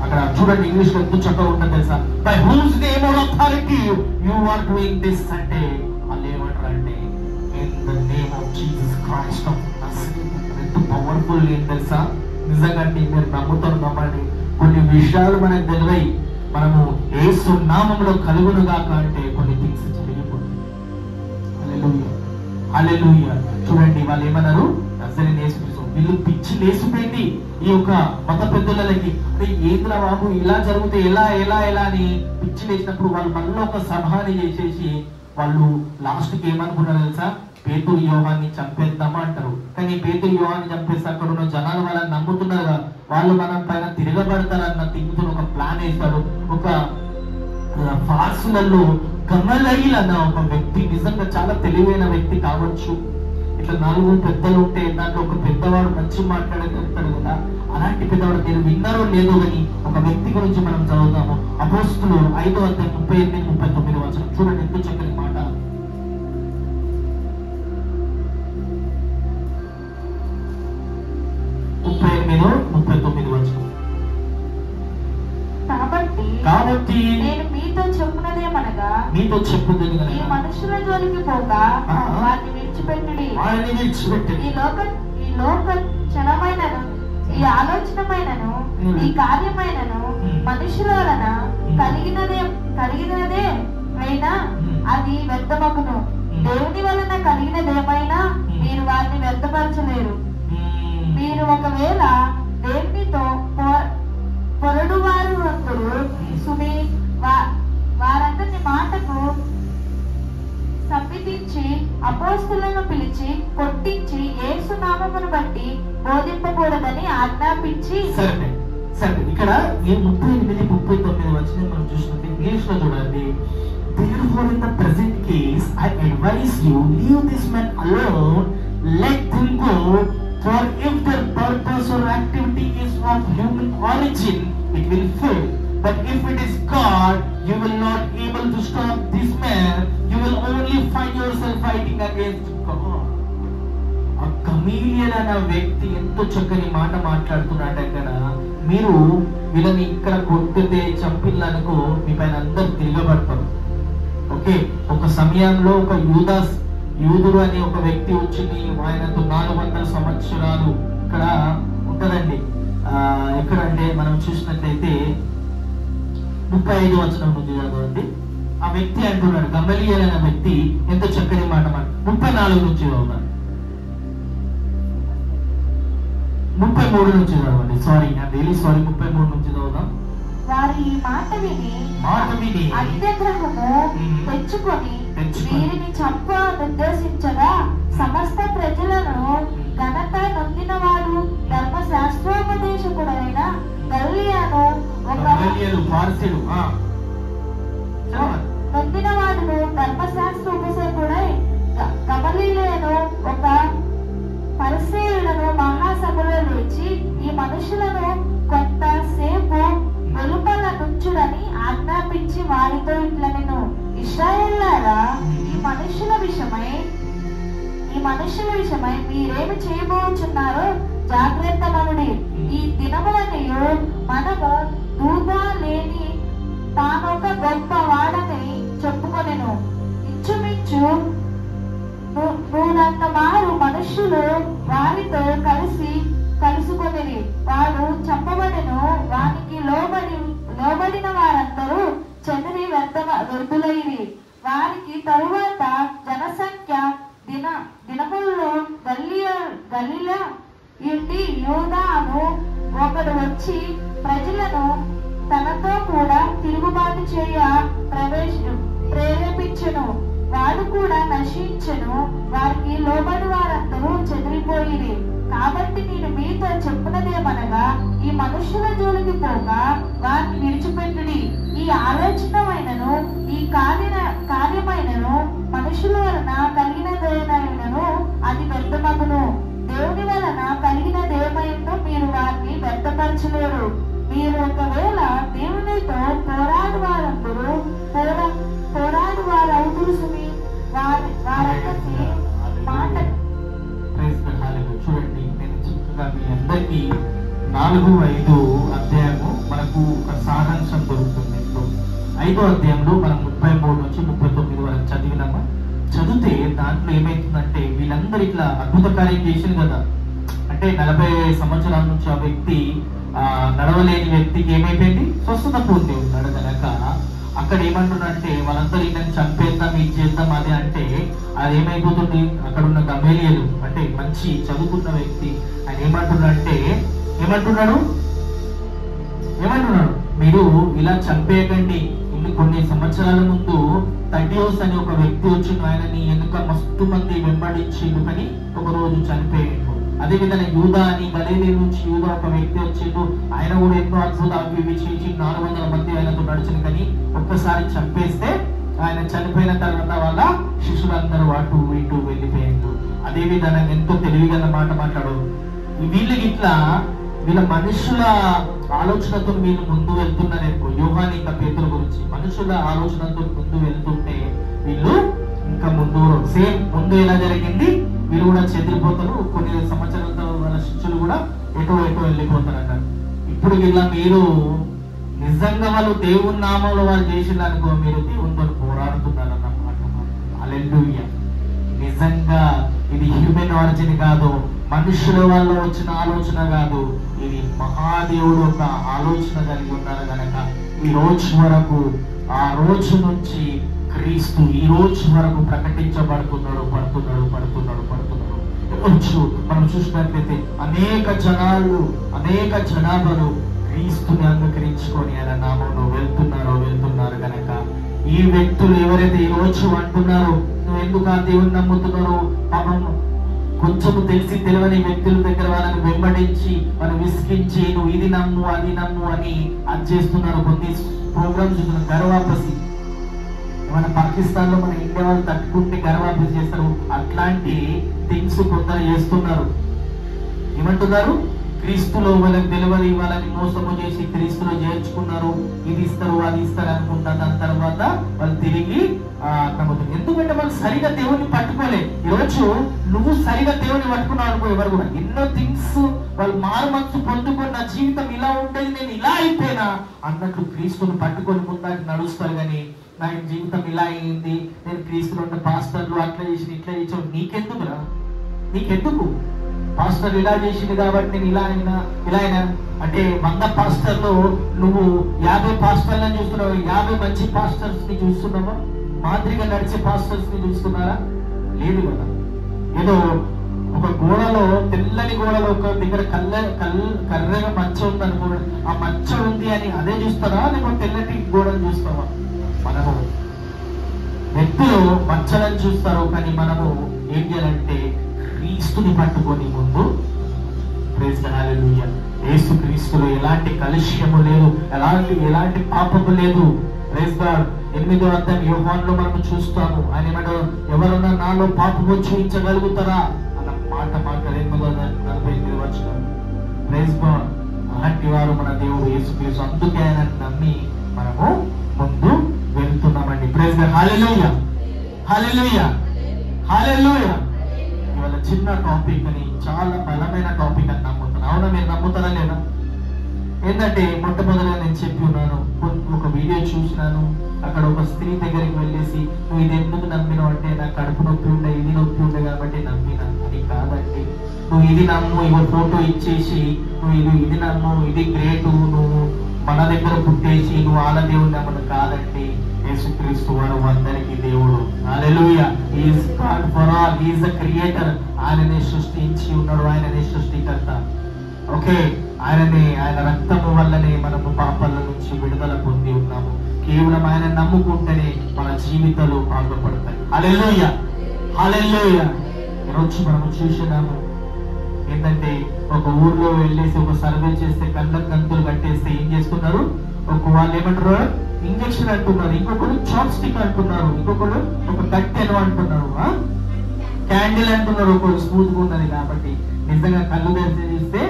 అక్కడ చూడండి ఇంగ్లీష్ లో ఎంత చక్కగా ఉంటుంది తెలుసా? By whose name or authority you are doing this అంటే వాళ్ళు ఏమంటారు అంటే in the name of Jesus Christ of Nazareth. ఎంత పవర్ఫుల్ ఏం తెలుసా? నిజంగా మీరు నమ్ముతారు నమ్మండి, కొన్ని విషయాలు మనకు తెలివై మనము యేసు నామములో కలుగునుగాక అంటే కొన్ని థింగ్స్ జరిగిపోతుంది. హల్లెలూయా, హల్లెలూయా. చూడండి వాళ్ళు ఏమన్నారు? నజరేయుడైన యేసుక్రీస్తు. వీళ్ళు పిచ్చి లేసిపోయింది ఈ యొక్క మత పెద్దలకి. అంటే ఏంద్రా బాబు ఇలా జరిగితే ఎలా ఎలా ఎలా అని పిచ్చి లేచినప్పుడు వాళ్ళు మళ్ళీ ఒక సభని చేసేసి వాళ్ళు లాస్ట్ కి ఏమనుకున్నారు తెలుసా? పేతురు యోహాన్ని చంపేద్దామా అంటారు. కానీ పేతురు యోహాన్ని చంపేస్తే అక్కడ ఉన్న జనాలు వాళ్ళని నమ్ముతున్నారు కదా, వాళ్ళు మనం పైన తిరగబడతారన్న తిరుగుతున్న ఒక ప్లాన్ వేస్తాడు. ఒక ఫార్సులలో గమలైల్ అన్న ఒక వ్యక్తి నిజంగా చాలా తెలివైన వ్యక్తి కావచ్చు. ఇట్లా 4 పెద్దలు ఉంటే దాంట్లో ఒక పెద్దవాడు మంచి మాట్లాడగలుగుతాడు కదా, అలాంటి పెద్దవాడు మీరు విన్నారో లేదో అని ఒక వ్యక్తి గురించి మనం చదువుతాము. అపోస్తులు 5:38-39 వచనం చూడండి, ఎంత చక్కని మాట. కాబట్టి నేను మీతో చెప్పున్నదేమనగా మీతో చెప్పున్నది ఈ మనుషుల జోలికి పోక వారిని విడిచిపెట్టుడి. ఈ లోక చలమైనను ఈ ఆలోచనమైనను ఈ కార్యమైనను మనుషుల వలన కలిగినదే అయినా అది వ్యర్థమగును. దేవుని వలన కలిగినదేమైనా మీరు వారిని వ్యర్థపరచలేరు. మీరు ఒకవేళ దేవునితో పొరడు వారు అందరూ సుని వారందరిని మాటకు సమ్మితించి అపోస్తులను పిలిచి కొట్టించి యేసు నామమును బట్టి బోధింపకూడదని ఆజ్ఞాపించి. సరే ఇక్కడ 38-39 వచనం మనం చూసినట్టు ఇంగ్లీష్ లో చూడండి. Therefore in the present case I advise you, leave this man alone, let him go, for if their purpose or activity is of human origin it will fail, but if it is God you will not able to stop this man, you will only find yourself fighting against God. ఆ గమలీయేల్ అనే వ్యక్తి ఎంతో చక్కని మాట మాట్లాడుతున్నాడు. అక్కడ మీరు వీళ్ళని ఇక్కడ కొట్టితే చంపిల్లనుకో మీ పైన అందరు తిరగబడతారు. ఓకే, ఒక సమయంలో ఒక యూదుడు అనే ఒక వ్యక్తి వచ్చింది. ఆయనతో 400 సంవత్సరాలు ఇక్కడ ఉంటదండి. ఎక్కడంటే మనం చూసినట్లయితే 35 వచనం నుంచి చదవండి. ఆ వ్యక్తి అంటున్నాడు, గమలీయేల్ అనే వ్యక్తి ఎంతో చక్కని మాట 34 నుంచి చదవండి, 33 నుంచి చదవండి. సారీ 33 నుంచి చదువుదాం. వారు ఈ మాట విని అత్యాగ్రహము తెచ్చుకొని వీరిని చంప నిర్దేశించగా సమస్త ప్రజలను ఘనత నొందినవాడు ధర్మశాస్త్రోపదేశకుడైన గల్లియను నొందినవాడును ధర్మశాస్త్ర ఉపదేశకుడై గమలీయులను ఒక పరిసయ్యులను మహాసభలో లేచి ఈ మనుషులను కొంతసేపు వెలుపల నుంచుడని ఆజ్ఞాపించి వారితో ఇట్లనెను, ఇశ్రాయేలులారా, ఈ మనుషుల విషయమై మీరేమి చేయబోచున్నారో జాగ్రత్త మనుడి. ఈ దినములనియు మనము దూదా లేని తానొక గొప్ప వాడని చెప్పుకొనెను. ఇంచుమించు 100 మారు మనుష్యులు వారితో కలుసుకొనిరి. వాడు చంపబడెను. వానికి లోబడిన వారందరూ చెదిరి వ్యర్థులైరి. వారికి తరువాత జనసంఖ్య దినముల్లో గలిలయ నుండి యూదాను ఒకడు వచ్చి ప్రజలను తనతో కూడా తిరుగుబాటు చేయ ప్రేరేపించెను. వాడు కూడా నశించెను. వారికి లోబడి వారందరూ చెదిరిపోయిరి. కాబట్టి నేను మీతో చెప్పున్నదేమనగా, ఈ మనుషుల జోలికి పోక వారిని విడిచిపెట్టుడి. ఈ ఆలోచనమైనను ఈ కార్యమైనను మనుషుల వలన కలిగినదేనైనను అది వ్యర్థమగును. దేవుని వలన కలిగినదేమైనను మీరు వారిని వ్యర్థపరచలేరు. మీరు ఒకవేళ దేవునితో పోరాడు వారవుతురు సుమి. వారందరికీ మాట చూడండి, నేను చక్కగా మీ అందరికీ 4-5 అధ్యాయము మనకు ఒక సారాంశం దొరుకుతుంది. 5వ అధ్యాయంలో మనం 33 నుంచి 39 వరకు చదివినామా? చదివితే దాంట్లో ఏమైతుందంటే, వీళ్ళందరూ ఇట్లా అద్భుత కార్యం చేసింది కదా. అంటే 40 సంవత్సరాల నుంచి ఆ వ్యక్తి నడవలేని వ్యక్తికి ఏమైపోయింది, స్వస్థత పొంది ఉన్నాడు కనుక అక్కడ ఏమంటున్నాడంటే, వాళ్ళందరూ ఈయన చంపేద్దాం, ఇది చేద్దాం అదే అంటే అది ఏమైపోతుంది, అక్కడ ఉన్న గమలీయులు అంటే మంచి చదువుకున్న వ్యక్తి ఆయన ఏమంటున్నాడు, మీరు ఇలా చంపేయకండి. కొన్ని సంవత్సరాల ముందు తడ్డియోస్ అని ఒక వ్యక్తి వచ్చిండు, ఆయనని వెనుక మస్తు మంది వెంబడించిండు, కానీ ఒక రోజు చనిపోయిండు. అదే విధంగా యూదా అని గలీలీ నుంచి యూదా ఒక వ్యక్తి వచ్చిండు, ఆయన కూడా ఎన్నో అద్భుతాలు ఇవి చేసి 400 మంది ఆయనతో నడిచింది, కానీ ఒక్కసారి చంపేస్తే ఆయన చనిపోయిన తర్వాత వాళ్ళ శిష్యులందరూ అటు ఇటు వెళ్ళిపోయిండు. అదే విధంగా ఎంతో తెలివిగల మాట మాట్లాడు. వీళ్ళకి ఇట్లా వీళ్ళ మనుషుల ఆలోచనతో వీళ్ళు ముందు వెళ్తున్నారు. యోహాను ఇంకా పేతురు గురించి మనుషుల ఆలోచనతో ముందు వెళ్తుంటే వీళ్ళు ఇంకా ముందు ఎలా జరిగింది, వీళ్ళు కూడా చెదిరిపోతారు. కొన్ని సంవత్సరాలతో వాళ్ళ శిష్యులు కూడా ఎటో వెళ్ళిపోతారు అన్నారు. ఇప్పుడు మీరు నిజంగా వాళ్ళు దేవుని నామంలో వాళ్ళు చేసిననుకో, మీరు దేవునితో పోరాడుతున్నారు అన్నమాట. హల్లెలూయా. నిజంగా ఇది హ్యూమన్ ఆరిజిన్ కాదు, మనుషుల వల్ల వచ్చిన ఆలోచన కాదు, ఇది మహాదేవుడు ఒక ఆలోచన కలిగి ఉన్నారు కనుక ఈ రోజు వరకు, ఆ రోజు నుంచి క్రీస్తు ఈ రోజు వరకు ప్రకటించబడుతున్నాడు. మనం చూసినట్లయితే అనేక జనాభాలు క్రీస్తుని అంగీకరించుకొని ఆయన నామంలో వెళ్తున్నారు కనుక ఈ వ్యక్తులు ఎవరైతే ఈ రోజు అంటున్నారో, నువ్వు ఎందుకు ఆ దేవుని నమ్ముతున్నారో, పాపం కొంచెం తెలియని వ్యక్తుల దగ్గర వాళ్ళని వెంబడించి వాళ్ళు విసిగించి నువ్వు ఇది నమ్ము అది నమ్ము అని అది చేస్తున్నారు. కొన్ని ప్రోగ్రామ్స్ చూస్తున్నారు, గర్వాపసి. మన పాకిస్తాన్ లో మన ఇండియా వాళ్ళు తట్టుకుంటే గర్వాపసి చేస్తారు. అట్లాంటి థింగ్స్ కొందరు చేస్తున్నారు. ఏమంటున్నారు, క్రీస్తులో వాళ్ళకి తెలియని వాళ్ళని మోసము చేసి క్రీస్తులో చేర్చుకున్నారు, ఇది ఇస్తారు అది ఇస్తారు అనుకుంటా. దాని తర్వాత వాళ్ళు తిరిగి నమ్ముతారు. ఎందుకంటే వాళ్ళు సరిగా దేవుని పట్టుకోలే. ఈరోజు నువ్వు సరిగా దేవుని పట్టుకున్నావు అనుకో, ఎవరు కూడా ఎన్నో థింగ్స్ వాళ్ళు మారు మనసు పొందుకొని నా జీవితం ఇలా ఉండేది, నేను ఇలా అయిపోయినా అన్నట్లు క్రీస్తుని పట్టుకొని ముందాకి నడుస్తారు. కానీ నా జీవితం ఇలా అయింది, నేను క్రీస్తులో ఉన్న పాస్టర్లు అట్లా చేసి ఇట్లా చేసావు, నీకెందుకు పాస్టర్ ఇలా చేసింది కాబట్టి నేను ఇలా అయినా అంటే 100 పాస్టర్లు నువ్వు 50 పాస్టర్లను చూస్తున్నావు, 50 మంచి పాస్టర్స్ ని చూస్తున్నావా? మాదిరిగా నడిచే పాస్టర్స్ ని చూస్తున్నారా? లేదు కదా. ఏదో ఒక గోడలో, తెల్లని గోడలో ఒక దగ్గర కర్రగా మచ్చ ఉంది అనుకో, ఆ మచ్చ ఉంది అని అదే చూస్తారా, లేకపోతే తెల్లటి గోడలు చూస్తావా? మనము వ్యక్తులు మచ్చలను చూస్తారు, కానీ మనము ఏం చేయాలంటే క్రీస్తుని పట్టుకొని ముందు ప్రైజ్ ది హల్లెలూయా. యేసు క్రీస్తులో ఎలాంటి కలుష్యము లేదు, ఎలాంటి పాపము లేదు. Praise God. 8వ అధ్యాయం యోహానులో మనం చూస్తాము. ఆయన ఏమంటారు, ఎవరన్నా నాలో పాపము చూపించగలుగుతారా అన్న మాట మాట్లాడే 8:48 వచనం. Praise God. అలాంటి వారు మన దేవుడు యేసు క్రీస్తు. అందుకే ఆయన నమ్మి మనము ముందు వెళ్తున్నామండి. Praise God. Hallelujah, hallelujah, hallelujah. ఇవాళ చిన్న టాపిక్ అని చాలా బలమైన టాపిక్ అని నమ్ముతున్నాను. అవునా, మీరు నమ్ముతారా లేదా? ఏంటంటే మొట్టమొదటిగా నేను చెప్పి ఉన్నాను, ఒక వీడియో చూసినాను. అక్కడ ఒక స్త్రీ దగ్గరికి వెళ్ళేసి, నువ్వు ఇది ఎందుకు నమ్మినావు అంటే, నాకు కడుపు నొప్పి ఉండే, ఇది నొప్పి ఉండే కాబట్టి నమ్మినా. అది కాదండి. నువ్వు ఇది నమ్ము, ఇవో ఫోటో ఇచ్చేసి నువ్వు ఇది నమ్ము, ఇది గ్రేటు, నువ్వు మన దగ్గర పుట్టేసి నువ్వు వాళ్ళ దేవుడు నమ్మను కాదండి. యేసుక్రీస్తు వారు అందరికీ దేవుడు. Hallelujah. He is God for all. He is the creator. ఆయననే సృష్టించి ఉన్నాడు, ఆయననే సృష్టికర్త. ఓకే, ఆయన రక్తము వల్లనే మనము పాపాల నుంచి విడుదల పొంది ఉన్నాము. కేవలం ఆయన నమ్ముకుంటేనే మన జీవితాలు బాగుపడతాయి. హల్లెలూయా, హల్లెలూయా. ఈరోజు మనము చూసినాము ఏంటంటే, ఒక ఊర్లో వెళ్ళేసి ఒక సర్వే చేస్తే కళ్ళకు గంతులు కట్టేస్తే ఏం చేస్తున్నారు, వాళ్ళు ఏమంటారు, ఇంజక్షన్ అంటున్నారు, ఇంకొకరు చాప్ స్టిక్ అంటున్నారు, ఇంకొకరు ఒక కట్టెను అంటున్నారు, క్యాండిల్ అంటున్నారు, ఒకరు స్మూత్ గా ఉన్నది కాబట్టి. నిజంగా కళ్ళు తెరిచి చూస్తే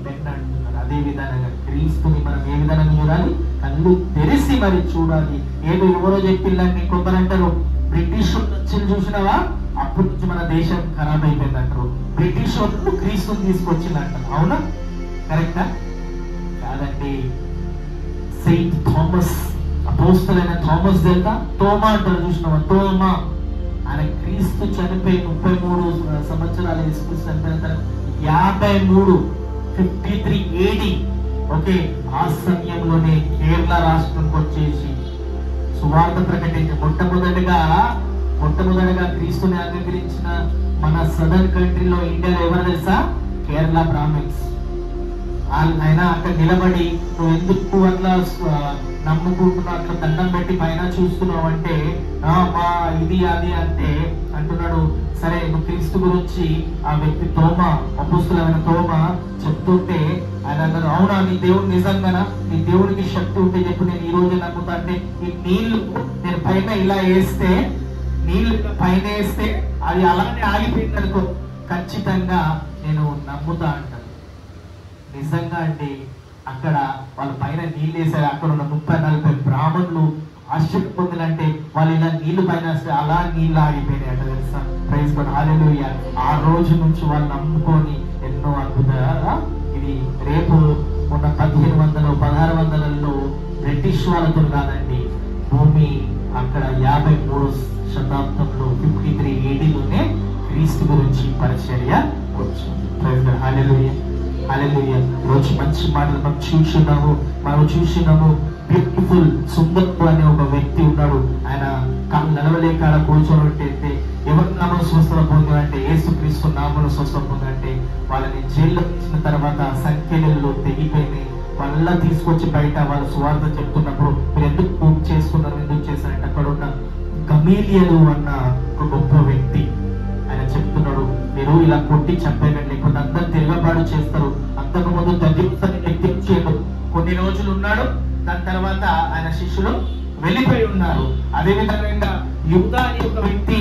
బెండ అంటున్నారు. అదే విధంగా క్రీస్తుని మనం ఏ విధంగా చూడాలి, కళ్ళు తెరిసి మరి చూడాలి. ఏదో ఎవరో చెప్పిల్లని కొందరు అంటారు, బ్రిటిష్ వచ్చి చూసినావా, అప్పటి నుంచి మన దేశం ఖరాబ్ అయిపోయింది అంటారు. బ్రిటిష్ వాళ్ళు క్రీస్తుని తీసుకొచ్చింది అంటారు. అవునా, కరెక్టా? కాదండి. సెయింట్ థామస్, అపోస్తలైన థామస్ తెలుసా, తోమా అంటారు, చూసినావా, తోమా. ఆయన క్రీస్తు చనిపోయి 33 సంవత్సరాలు, చనిపోయిన 53 AD. ఓకే, ఆ సమయంలోనే కేరళ రాష్ట్రంకి వచ్చేసి సువార్త ప్రకటించి మొట్టమొదటిగా క్రీస్తుని అంగీకరించిన మన సదర్న్ కంట్రీలో, ఇండియాలో ఎవరు తెలుసా, కేరళ బ్రాహ్మిన్స్. ఆయన అక్కడ నిలబడి, నువ్వు ఎందుకు అట్లా నమ్ముకుంటున్నావు, అట్లా దండం పెట్టి పైన చూస్తున్నావు అంటే, మా ఇది అది అంటే అంటున్నాడు. సరే, నువ్వు క్రీస్తు గురించి ఆ వ్యక్తి తోమా, అపోస్తలుడైన తోమా చెప్తుంటే ఆయన అన్నారు, అవునా, నీ దేవుడు నిజంగానా, నీ దేవుడికి శక్తి ఉంటే చెప్పు, నేను ఈ రోజు నమ్ముతా అంటే, ఈ నీళ్లు నేను పైన ఇలా వేస్తే, నీళ్లు పైన వేస్తే అది అలానే ఆగిపోయింది అనుకో, ఖచ్చితంగా నేను నమ్ముతా అంటాను. నిజంగా అండి, అక్కడ వాళ్ళ పైన నీళ్ళు వేసారు. అక్కడ ఉన్న 30-40 బ్రాహ్మణులు ఆశ్చర్య పొందినంటే, వాళ్ళు ఇలా నీళ్లు పైన వేస్తే అలా నీళ్ళు ఆగిపోయినాయి అంట, తెలుసా? Praise God. హల్లెలూయా. ఆ రోజు నుంచి వాళ్ళు నమ్ముకొని ఎన్నో అద్భుతాలు. ఇది రేపు ఉన్న 1500-1600లలో బ్రిటిష్ వాళ్ళతో కాదండి, భూమి అక్కడ 53వ శతాబ్దంలో 53 ADలోనే క్రీస్తు గురించి పరిచర్య వచ్చింది. Praise God. Hallelujah, hallelujah. రోజు మంచి మాటలు మనం చూసినాము. బ్యూటిఫుల్ సుందర్ అనే ఒక వ్యక్తి ఉన్నాడు. ఆయన నడవలేక కూర్చోబెట్టేస్తే, ఎవరి నామం స్వస్థత పొందాలంటే, యేసుక్రీస్తు నామములో స్వస్థత పొందాలంటే, వాళ్ళని జైల్లో ఇచ్చిన తర్వాత సంఖ్యలలో తెగిపోయినాయి. వాళ్ళ తీసుకొచ్చి బయట వాళ్ళు సువార్త చెప్తున్నప్పుడు, మీరు ఎందుకు పూజ చేస్తున్నారు, ఎందుకు చేశారంటే, అక్కడ ఉన్న గమీలియలు అన్న ఒక గొప్ప వ్యక్తి ఆయన చెప్తున్నాడు, మీరు ఇలా కొట్టి చంపేయండి, లేకపోతే అందరు తిరగబాటు చేస్తారు. అంతకు ముందు తగ్గించని ఎక్కించేయడు. కొన్ని రోజులు ఉన్నాడు, దాని తర్వాత ఆయన శిష్యులు వెళ్ళిపోయి ఉన్నారు. అదే విధంగా యూదా అని ఒక వ్యక్తి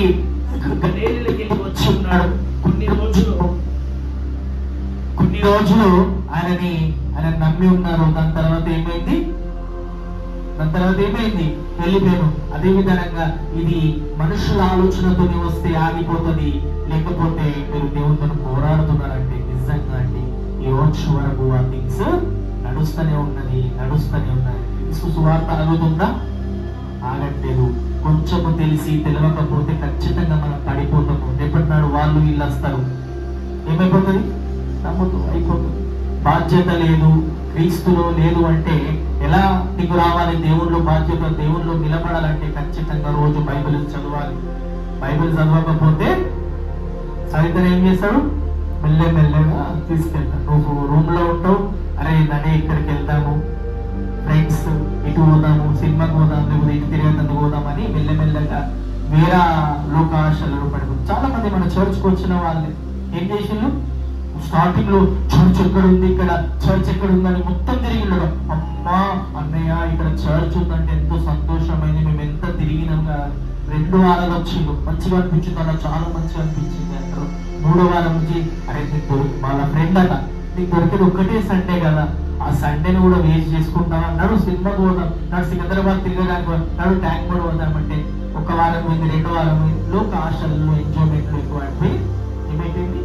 గలిలయకి వచ్చి ఉన్నాడు. కొన్ని రోజులు ఆయన నమ్మి ఉన్నారు. దాని తర్వాత ఏమైంది, వెళ్ళిపోయాను. అదే విధంగా ఇది మనుషుల ఆలోచనతోనే వస్తే ఆగిపోతుంది, లేకపోతే మీరు దేవునితో పోరాడుతున్నారంటే, నిజంగా అండి ఈ రోజు వరకు ఆ థింగ్స్ నడుస్తూనే ఉన్నది. సువార్త ఆగుతుందా? ఆగట్లేదు. కొంచెము తెలియకపోతే ఖచ్చితంగా మనం పడిపోతాము. రేపటి నాడు వాళ్ళు వీళ్ళు వస్తారు, ఏమైపోతుంది, నమ్ముతూ అయిపోతుంది. బాధ్యత లేదు, క్రీస్తులో లేదు అంటే ఎలా నీకు రావాలి? దేవుళ్ళు బాధ్యత, దేవుళ్ళు నిలబడాలంటే ఖచ్చితంగా రోజు బైబిల్ చదవాలి. బైబిల్ చదవకపోతే సరిగ్గా ఏం చేస్తాడు, మెల్లగా తీసుకెళ్తాడు. నువ్వు రూమ్ లో ఉంటావు, అరే నడే ఇక్కడికి వెళ్తాము, ఫ్రెండ్స్ ఇటు పోదాము, సినిమాకి పోదాం, లేకపోతే ఇటు తిరిగేందుకు పోదామని మెల్లగా వేరే లోకాశలలో పడిపోతుంది. చాలా మంది మన చర్చ్కి వచ్చిన వాళ్ళే ఏం చేసిండ్రు, స్టార్టింగ్ లో చర్చ్ ఎక్కడ ఉంది, ఇక్కడ చర్చ్ ఎక్కడ ఉందని మొత్తం తిరిగి ఉండడం. అమ్మా అన్నయ్య ఇక్కడ చర్చ్ ఉందంటే ఎంతో సంతోషమైంది, మేము ఎంత తిరిగినాం కదా. 2 వారాలు వచ్చిండు, మంచిగా అనిపించింది అలా, చాలా మంచిగా అనిపించింది అంటారు. 3వ వారం నుంచి అరే నీకు వాళ్ళ ఫ్రెండ్ అట, నీకు దొరికేది ఒక్కటే సండే కదా, ఆ సండేని కూడా వేస్ట్ చేసుకుంటావా, నడు సినిమాకి పోదాం, నడు సికింద్రాబాద్ తిరగడానికి, నడు ట్యాంక్ బండ్ పోదామంటే 1 వారం పోయింది, 2వ వారం పోయింది. లోక ఆశలు ఎంజాయ్మెంట్లు ఎక్కువ అయిపోయి ఏమైపోయింది,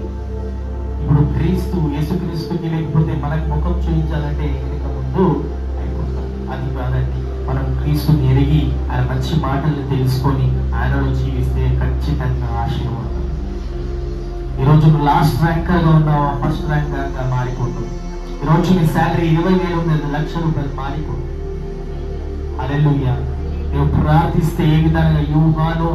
ఇప్పుడు క్రీస్తు యేసుక్రీస్తుకి లేకపోతే మనకు ముఖం చూపించాలంటే వెనక ముందు అయిపోతాం. అది కాదండి, మనం క్రీస్తుని ఎరిగి ఆయన మంచి మాటల్ని తెలుసుకొని ఆయనలో జీవిస్తే ఖచ్చితంగా ఆశీర్వాదం. ఈరోజు నువ్వు లాస్ట్ ర్యాంకర్ గా ఉన్నావా, ఫస్ట్ ర్యాంకర్ గా మారిపోతుంది. ఈరోజు నీ శాలరీ 20,000 ఉంది, 1,00,000 రూపాయలు మారిపోతుంది. హల్లెలూయా. నువ్వు ప్రార్థిస్తే ఏ విధంగా యూహాను,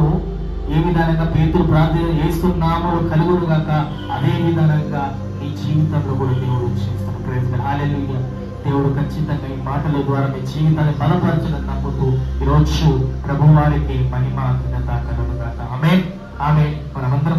ఏ విధంగా పేతురు ప్రార్థన చేస్తున్నామో కలుగును గాక, అదే విధంగా నీ జీవితంలో కూడా దేవుడు చేస్తాడు. Praise God. హల్లెలూయా. దేవుడు ఖచ్చితంగా ఈ మాటల ద్వారా మీ జీవితాన్ని బలపరచడం నమ్ముతూ ఈరోజు ప్రభువారికి మహిమ ఘనత కలుగును గాక. ఆమేన్. ఆమేన్. మనమందరం